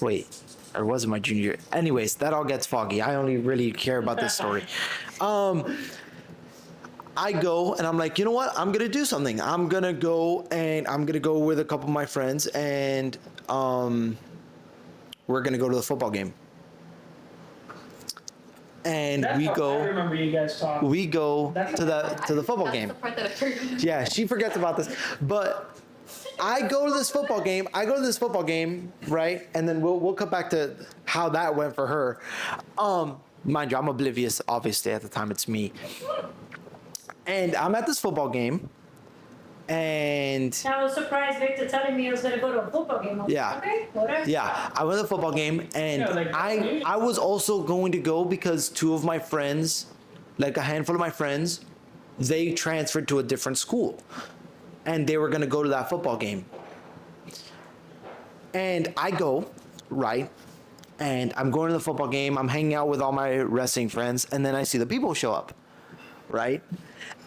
wait, or was it my junior year? Anyways, that all gets foggy. I only really care about this story. I go and I'm like, you know what? I'm gonna do something. I'm gonna go with a couple of my friends, and we're gonna go to the football game. And I remember you guys talking. we go to the football game. That's the part that I forgot. Yeah, she forgets about this. But I go to this football game, right? And then we'll come back to how that went for her. Mind you, I'm oblivious, obviously, at the time. It's me. And I'm at this football game, and I was surprised Victor telling me I was gonna go to a football game. I was Yeah. like, okay, whatever. yeah, I went to the football game, and Yeah, like, I was also going to go because two of my friends, like a handful of my friends, they transferred to a different school, and they were gonna go to that football game. And I go, right? And I'm going to the football game. I'm hanging out with all my wrestling friends, and then I see the people show up, right?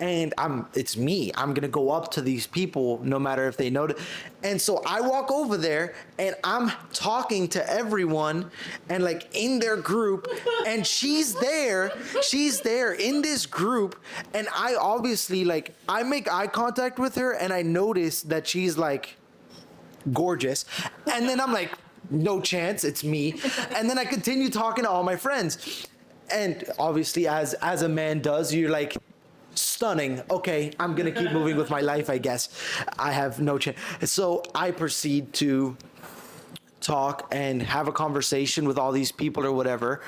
And it's me. I'm gonna go up to these people, no matter if they know. And so I walk over there, and I'm talking to everyone, and like in their group, and she's there in this group, and I obviously I make eye contact with her, and I notice that she's like gorgeous, and then I'm like, no chance, it's me. And then I continue talking to all my friends, and obviously as a man does, you're like, stunning, okay, I'm gonna keep moving with my life, I guess. I have no chance. So I proceed to talk and have a conversation with all these people or whatever,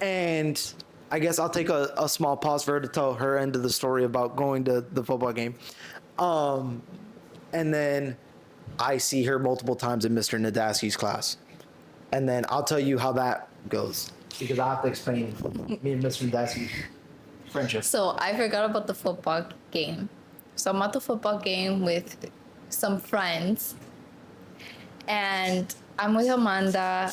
and I guess I'll take a small pause for her to tell her end of the story about going to the football game. And then I see her multiple times in Mr. Nadaski's class. And then I'll tell you how that goes, because I have to explain me and Mr. Nadaski's friendship. So I forgot about the football game. So I'm at the football game with some friends, and I'm with Amanda.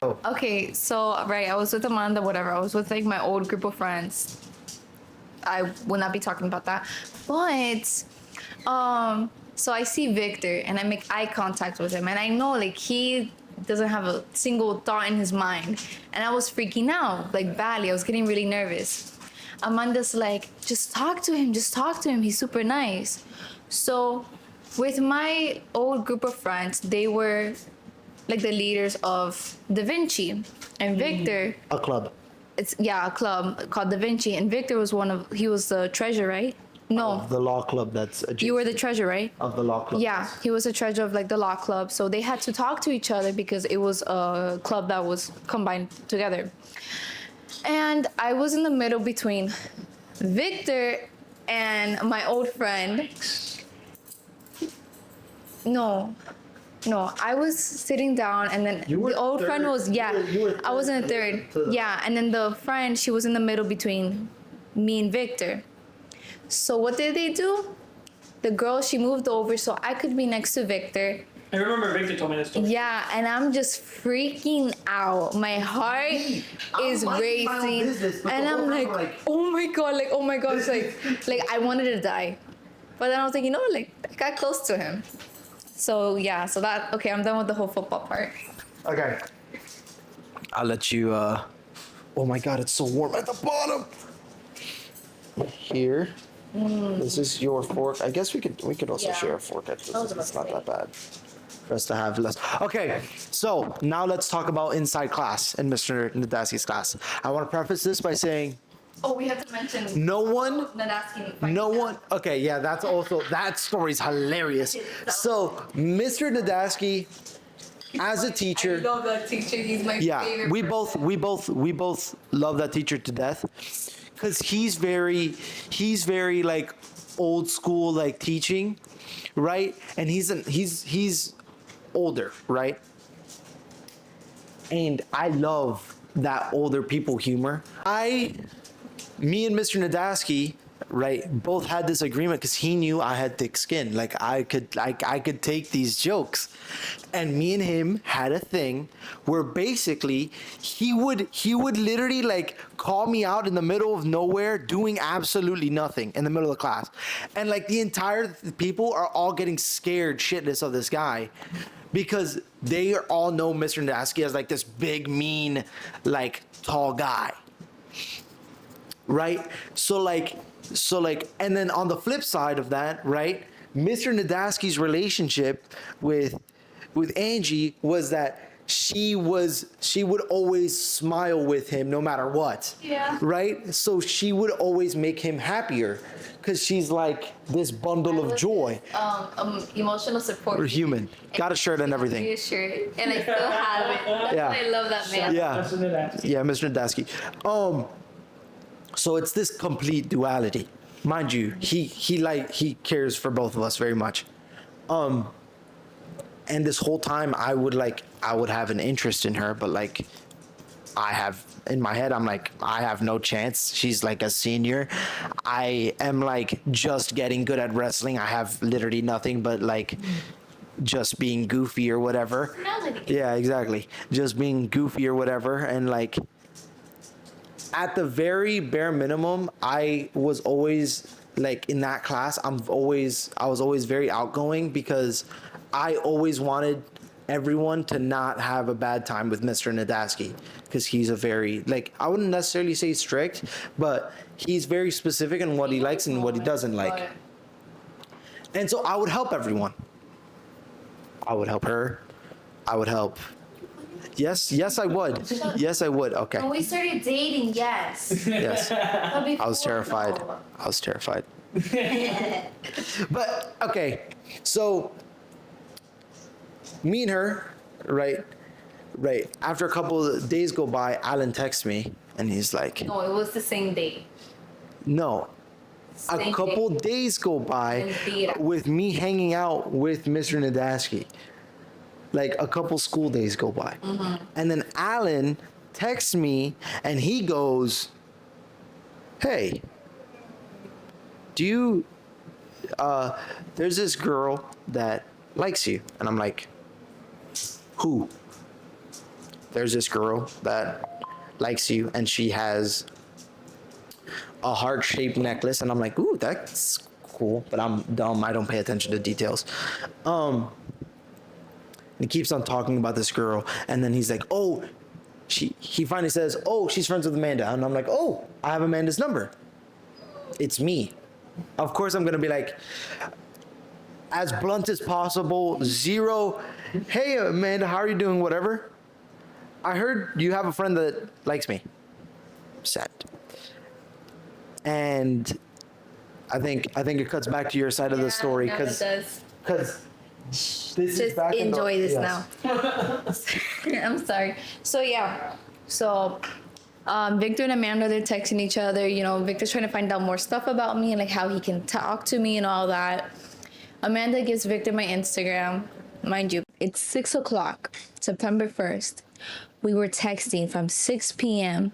Oh. Okay, so right, I was with Amanda, whatever. I was with like my old group of friends. I will not be talking about that. But so I see Victor, and I make eye contact with him, and I know like he doesn't have a single thought in his mind, and I was freaking out like badly. I was getting really nervous. Amanda's like, just talk to him, he's super nice. So with my old group of friends, they were like the leaders of Da Vinci, and Victor, A club. a club called Da Vinci, and Victor was he was the treasurer, right? No, The law club that's adjacent. you were the treasurer, right? Of the law club. Yeah, he was the treasurer of like the law club. So they had to talk to each other because it was a club that was combined together. And I was in the middle between Victor and my old friend. No, I was sitting down, and then You were the old third. friend was, You were I was in the third. Yeah, and then the friend, she was in the middle between me and Victor. So what did they do? The girl, she moved over so I could be next to Victor, I remember Victor told me this story. Yeah, and I'm just freaking out. My heart is racing, and I'm like, oh my god, it's like I wanted to die, but then I was like, you know, like I got close to him. So yeah, so that okay, I'm done with the whole football part. Okay. I'll let you. Oh my god, it's so warm at the bottom. Here. This is your fork. I guess we could also Yeah. share a fork. It's about it's to not say. that bad for us to have less. Okay, so now let's talk about inside class in Mr. Nadaski's class. I want to preface this by saying Oh, we have to mention no one. Nadaski. No one. Okay, yeah, that's also that story's hilarious. So, Mr. Nadaski, as a teacher, I love that teacher. He's my yeah, favorite. we both love that teacher to death, because he's very like old school like teaching, right? And he's older, right? And I love that older people humor. Me and Mr. Nadaski, right, both had this agreement because he knew I had thick skin. Like I could take these jokes. And me and him had a thing where basically he would literally like call me out in the middle of nowhere doing absolutely nothing in the middle of the class. And like the entire people are all getting scared shitless of this guy because they all know Mr. Nadaski as like this big, mean, like tall guy. Right? So like, and then on the flip side of that, right? Mr. Nadaski's relationship with Angie was that she would always smile with him no matter what. Yeah. Right? So she would always make him happier because she's like this bundle of joy. Emotional support. We're human. Got a shirt and everything. A shirt, and I still have it. That's Yeah. why I love that man. Yeah. That's what it is. Yeah, Mr. Nadaski. So it's this complete duality. Mind you, he cares for both of us very much. And this whole time I would have an interest in her, but like I have in my head, I'm like, I have no chance. She's like a senior. I am like just getting good at wrestling. I have literally nothing but like just being goofy or whatever. Yeah, exactly. Just being goofy or whatever. And like at the very bare minimum, I was always like in that class, I was always very outgoing because I always wanted everyone to not have a bad time with Mr. Nadaski because he's a very, like, I wouldn't necessarily say strict, but he's very specific in what he likes and what he doesn't like. And so I would help everyone. I would help her. I would help. Yes, I would. Yes, I would. Okay. When we started dating, yes. Yes. I I was terrified. But okay, so me and her, right. After a couple of days go by, Alan texts me and he's like, No, it was the same day. no. A Same couple day. days go by Mentira. with me hanging out with Mr. Nadaski. Like a couple school days go by. And then Alan texts me and he goes, hey, do you, there's this girl that likes you. And I'm like, who? There's this girl that likes you and she has a heart-shaped necklace. And I'm like, ooh, that's cool. But I'm dumb. I don't pay attention to details. He keeps on talking about this girl, and then he's like, oh, he finally says, oh, she's friends with Amanda. And I'm like, oh, I have Amanda's number. It's me. Of course, I'm going to be like, as blunt as possible, zero, hey, Amanda, how are you doing, whatever. I heard you have a friend that likes me. Send. And I think it cuts back to your side of the story, Yeah, because it does. this is Just back in the- enjoy this yes. now. I'm sorry. So yeah. So Victor and Amanda, they're texting each other. You know, Victor's trying to find out more stuff about me and like how he can talk to me and all that. Amanda gives Victor my Instagram. Mind you, it's 6 o'clock, September 1st. We were texting from 6 p.m.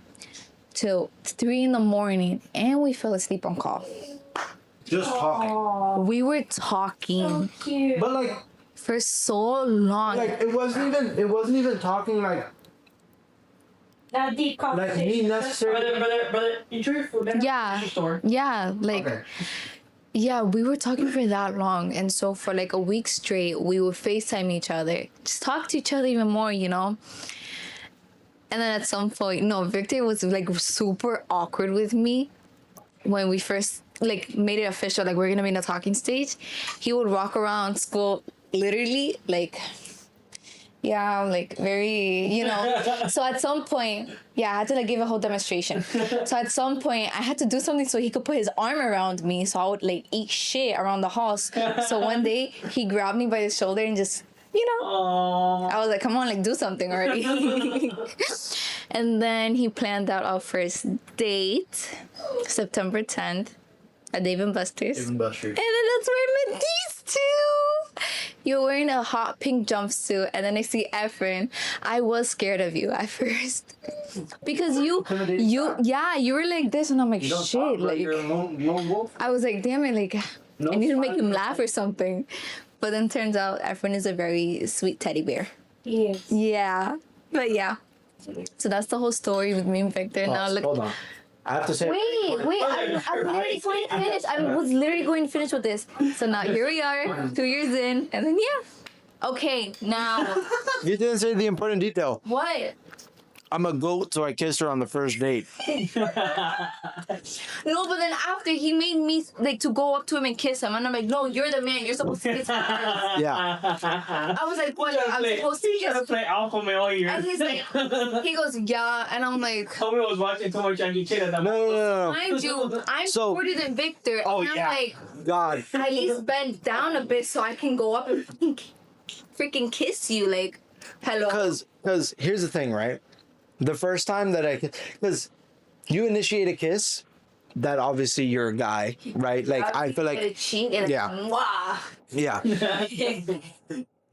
till 3 in the morning, and we fell asleep on call. Just talking. We were talking. But like for so long. Like it wasn't even talking like That deep me conversation. necessarily. Brother, enjoy your food. Yeah. Store. Yeah, like Okay. yeah, we were talking for that long, and so for like a week straight, we would FaceTime each other, just talk to each other even more, you know. And then at some point, no, Victor was like super awkward with me when we first like made it official, like we're gonna be in a talking stage. He would walk around school literally like, yeah, like very, you know. So at some point, yeah, I had to like give a whole demonstration. So at some point, I had to do something so he could put his arm around me, so I would like eat shit around the house. So one day he grabbed me by the shoulder and just, you know, Aww. I was like, come on, like do something already. And then he planned out our first date, September 10th at Dave and Buster's. Even Buster. And then that's where I met these two. You're wearing a hot pink jumpsuit, and then I see Efrain. I was scared of you at first because you were like this, and I'm like, shit, like you're a lone wolf. I was like, damn it, like I need to make him laugh or something. But then turns out Efrain is a very sweet teddy bear. Yes. Yeah, but yeah. So that's the whole story with me and Victor. Now look. Hold on. I have to say. Wait, I'm literally going to finish. I was literally going to finish with this. So now here we are, 2 years in, and then yeah. Okay, now You didn't say the important detail. what? I'm a goat, so I kissed her on the first date. No, but then after he made me like to go up to him and kiss him, and I'm like, no, you're the man. You're supposed to kiss him first. Yeah. I was like, what? I'm supposed to Trying to kiss. play alpha male here. And he's like, he goes, yeah, and I'm like. Homie was watching too much Angie at that moment. No. Mind you, I'm So- shorter than Victor, Oh, and I'm yeah. like, God. at least bend down a bit so I can go up and freaking kiss you. Like, hello. Because here's the thing, right? The first time that because you initiate a kiss, that obviously you're a guy, right? Like I feel Get a like, cheek and yeah. mwah. yeah,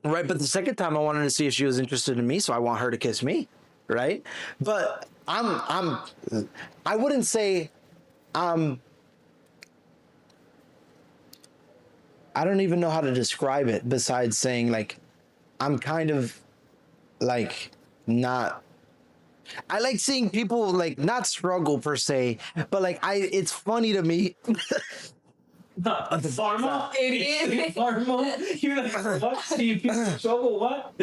right. But the second time I wanted to see if she was interested in me, so I want her to kiss me, right? But I wouldn't say I don't even know how to describe it besides saying like I'm kind of like not. I like seeing people like not struggle per se, but like it's funny to me. Pharma? Idiot. Pharma? You're like, what? See, people struggle, what?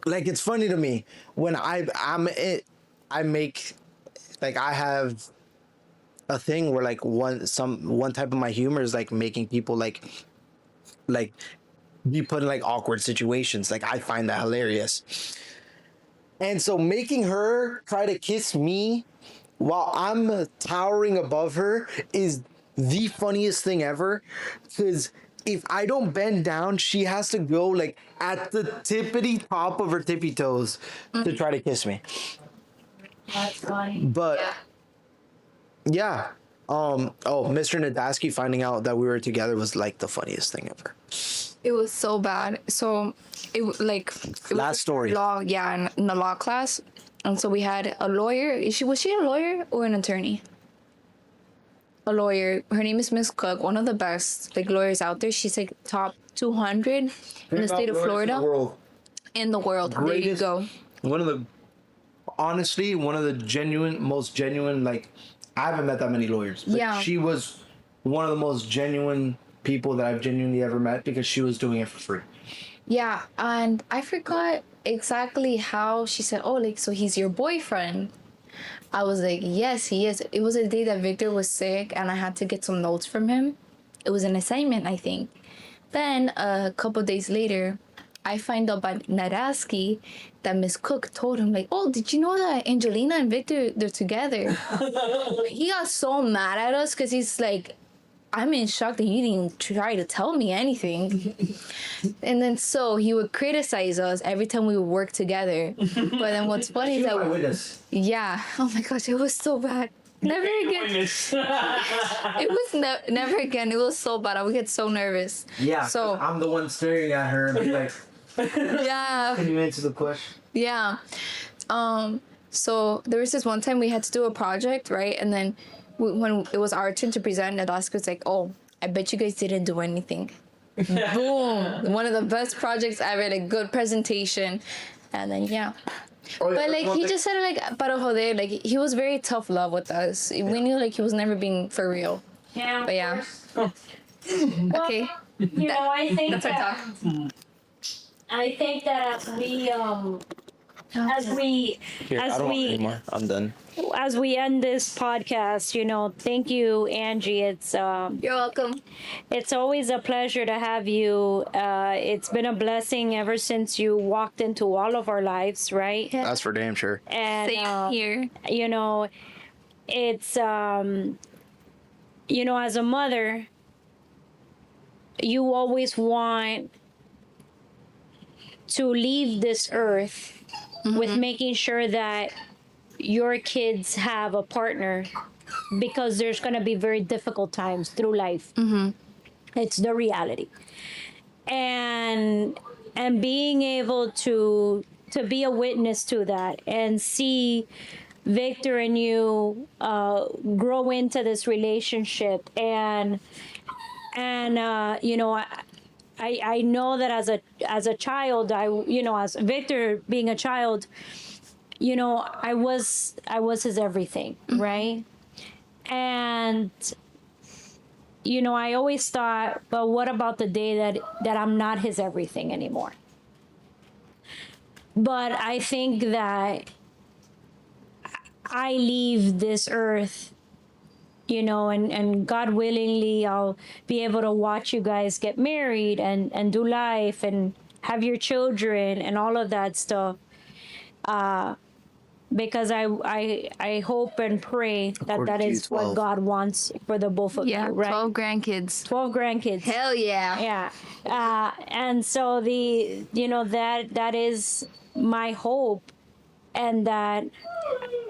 Like it's funny to me when I make like I have a thing where like one type of my humor is like making people like be put in like awkward situations. Like I find that hilarious. And so making her try to kiss me while I'm towering above her is the funniest thing ever. Because if I don't bend down, she has to go like at the tippity top of her tippy toes to try to kiss me. That's funny. But yeah. Mr. Nadaski finding out that we were together was like the funniest thing ever. It was so bad. So it Last story. Law, yeah, in the law class, and so we had a lawyer. Was she a lawyer or an attorney? A lawyer. Her name is Miss Cook, one of the best like lawyers out there. She's like top 200 in the state of Florida. In the world. There you Greatest- go. One of the most genuine, like, I haven't met that many lawyers, but Yeah. she was one of the most genuine people that I've genuinely ever met because she was doing it for free. Yeah, and I forgot exactly how she said, oh, like, so he's your boyfriend. I was like, yes, he is. It was a day that Victor was sick and I had to get some notes from him. It was an assignment, I think. Then a couple days later, I find out by Nadaski that Miss Cook told him, like, oh, did you know that Angelina and Victor, they're together? He got so mad at us because he's like, I'm in shock that you didn't try to tell me anything. And then so he would criticize us every time we would work together. But then what's funny is that, witness. yeah, oh my gosh, it was so bad. Never again. It was never again. It was so bad. I would get so nervous. Yeah. So I'm the one staring at her and be like, yeah, can you answer the question? yeah. So there was this one time we had to do a project, right? And then when it was our turn to present, Nadaska was like, "Oh, I bet you guys didn't do anything." boom, one of the best projects ever, like good presentation, and then yeah. Oh, yeah, But like one he thing- just said it like para joder, like he was very tough love with us. We knew like he was never being for real. Yeah. But yeah. Okay. You know, I think That's our that talk. I think that as we Here, I don't want any more. I'm done. as we end this podcast, you know, thank you, Angie. You're welcome. It's always a pleasure to have you. It's been a blessing ever since you walked into all of our lives, right? That's for damn sure. And Same here. you know, it's you know, as a mother, you always want to leave this earth with making sure that your kids have a partner, because there's going to be very difficult times through life. It's the reality. And being able to be a witness to that and see Victor and you grow into this relationship, and you know, I know that as a child, you know, as Victor being a child, you know, I was his everything, right? And you know, I always thought, but what about the day that I'm not his everything anymore? But I think that I leave this earth, you know, and God willingly, I'll be able to watch you guys get married and do life and have your children and all of that stuff. Because I hope and pray that According that to is what 12. God wants for the both of Yeah, you, right? 12 grandkids. 12 grandkids. Hell yeah. Yeah. And so you know, that is my hope, and that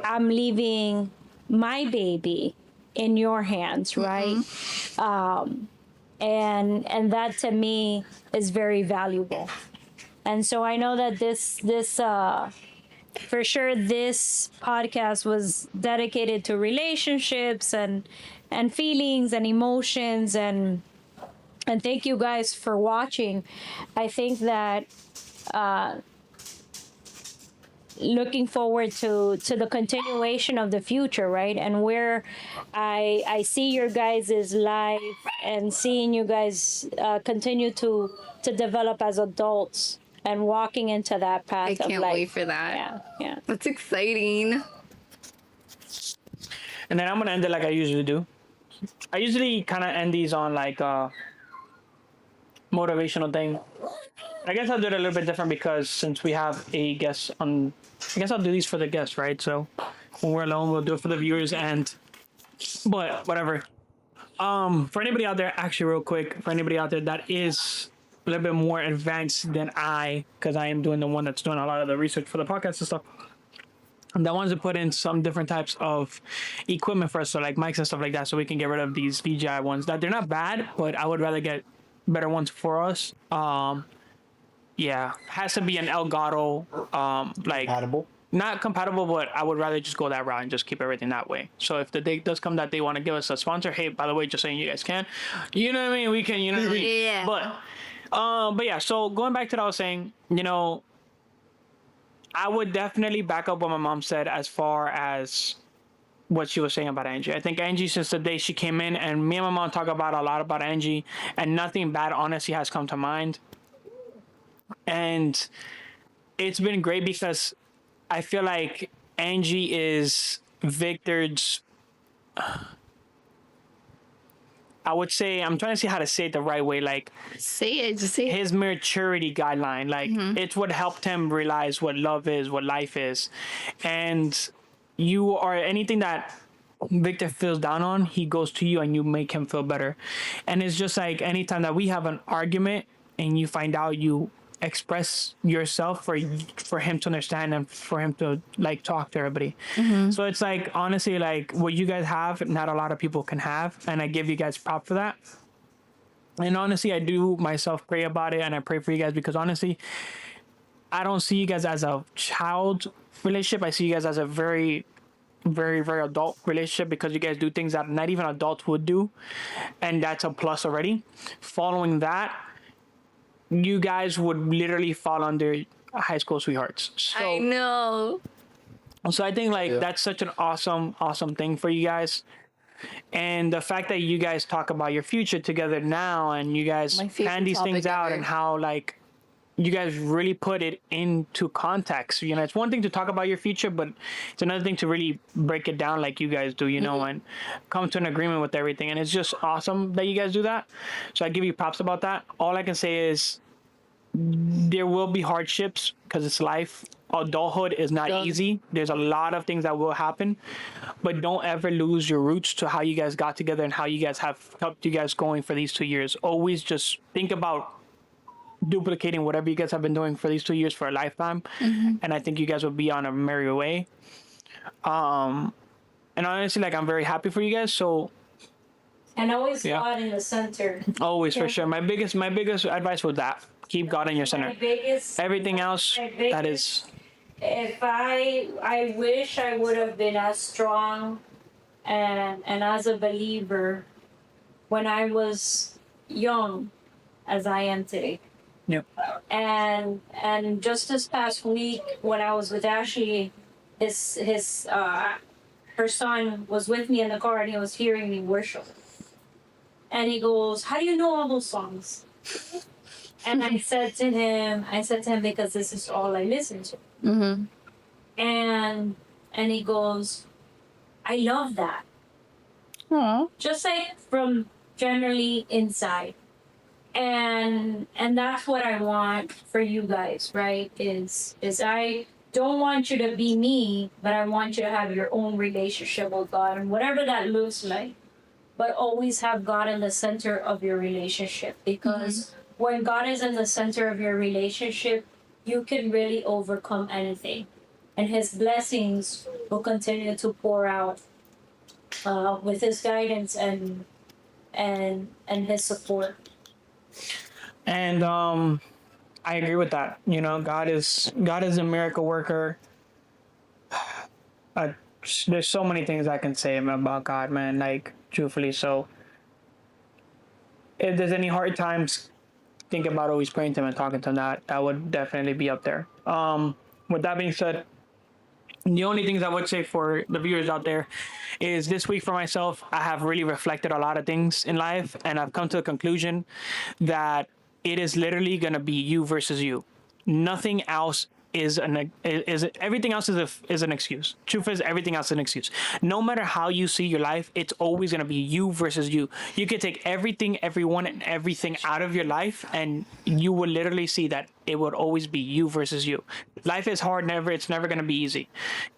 I'm leaving my baby in your hands, right? And that to me is very valuable. And so I know that this for sure this podcast was dedicated to relationships and feelings and emotions, and thank you guys for watching. I think that looking forward to the continuation of the future, right? And where I see your guys' life and seeing you guys continue to develop as adults and walking into that path I of can't life. wait for that. Yeah. That's exciting. And then I'm gonna end it like I usually do. I usually kind of end these on like a motivational thing. I guess I'll do it a little bit different because since we have a guest on, I guess I'll do these for the guests, right? So when we're alone, we'll do it for the viewers but whatever. For anybody out there, actually real quick, for anybody out there that is a little bit more advanced than I, because I am doing the one that's doing a lot of the research for the podcast and stuff, that wants to put in some different types of equipment for us, so like mics and stuff like that, so we can get rid of these DJI ones that they're not bad, but I would rather get better ones for us. Yeah, has to be an Elgato, like Compatible. not compatible, but I would rather just go that route and just keep everything that way. So if the day does come that they want to give us a sponsor, hey, by the way, just saying you guys can, you know what I mean? We can, you know what I mean? Yeah. But yeah. So going back to what I was saying, you know, I would definitely back up what my mom said as far as what she was saying about Angie. I think Angie, since the day she came in, and me and my mom talk about a lot about Angie, and nothing bad honestly has come to mind. And it's been great because I feel like Angie is Victor's, I would say, I'm trying to see how to say it the right way, like Say it. Just say it. his maturity guideline. Like it's what helped him realize what love is, what life is. And you are anything that Victor feels down on, he goes to you and you make him feel better. And it's just like anytime that we have an argument and you find out, you express yourself for him to understand and for him to like talk to everybody. So it's like honestly, like what you guys have, not a lot of people can have, and I give you guys prop for that. And honestly, I do myself pray about it, and I pray for you guys because honestly, I don't see you guys as a child relationship. I see you guys as a very, very, very adult relationship because you guys do things that not even adults would do, and that's a plus already. Following that, you guys would literally fall under high school sweethearts. I know. So I think like Yeah. that's such an awesome thing for you guys. And the fact that you guys talk about your future together now and you guys My favorite plan these things topic out ever. and how like you guys really put it into context. You know, it's one thing to talk about your future, but it's another thing to really break it down like you guys do, you know, and come to an agreement with everything. And it's just awesome that you guys do that. So I give you props about that. All I can say is there will be hardships because it's life. Adulthood is not Done. easy. There's a lot of things that will happen, but don't ever lose your roots to how you guys got together and how you guys have helped you guys going for these 2 years. Always just think about duplicating whatever you guys have been doing for these 2 years for a lifetime, and I think you guys will be on a merry way. And honestly, like I'm very happy for you guys. So And always Yeah. God in the center. always for sure, my biggest advice was that keep God in your center. My biggest. Everything else my that biggest- is If I wish I would have been as strong and as a believer when I was young as I am today. Yep. And just this past week when I was with Ashley, her son was with me in the car and he was hearing me worship. And he goes, "How do you know all those songs?" And I said to him, because this is all I listen to. Mm-hmm. And he goes, "I love that." Aww. Just like from generally inside. And that's what I want for you guys, right? Is I don't want you to be me, but I want you to have your own relationship with God and whatever that looks like. But always have God in the center of your relationship, because when God is in the center of your relationship, you can really overcome anything. And his blessings will continue to pour out with his guidance and his support. And I agree with that. You know, God is a miracle worker. There's so many things I can say about God, man. Like truthfully, so if there's any hard times, think about always praying to him and talking to him. That would definitely be up there. With that being said, the only things I would say for the viewers out there is this week for myself, I have really reflected a lot of things in life, and I've come to the conclusion that it is literally going to be you versus you. Nothing else is everything else is an excuse. Truth is, everything else is an excuse. No matter how you see your life, it's always going to be you versus you. You can take everything, everyone, and everything out of your life, and you will literally see that it would always be you versus you. Life is hard. It's never going to be easy.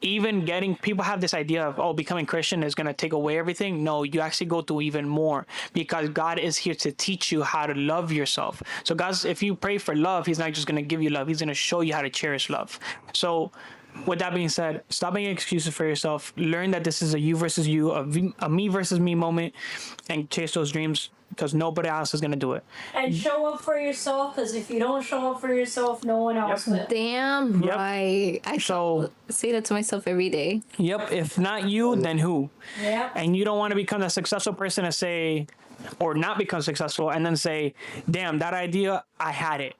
Even people have this idea of, becoming Christian is going to take away everything. No, you actually go through even more, because God is here to teach you how to love yourself. So if you pray for love, he's not just going to give you love. He's going to show you how to cherish love. So with that being said, stop making excuses for yourself. Learn that this is a you versus you, a me versus me moment, and chase those dreams, because nobody else is going to do it. And show up for yourself, because if you don't show up for yourself, no one else will. Damn Yep. right. I So, say that to myself every day. yep, if not you, then who? Yeah. And you don't want to become a successful person and say, or not become successful and then say, damn, that idea, I had it.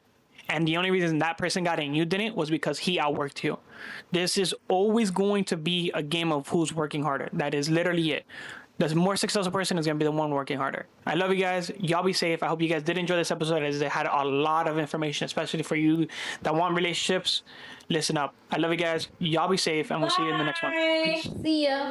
And the only reason that person got it and you didn't was because he outworked you. This is always going to be a game of who's working harder. That is literally it. The more successful person is going to be the one working harder. I love you guys. Y'all be safe. I hope you guys did enjoy this episode, as it had a lot of information, especially for you that want relationships. Listen up. I love you guys. Y'all be safe, and we'll see you in the next one. Bye. See ya.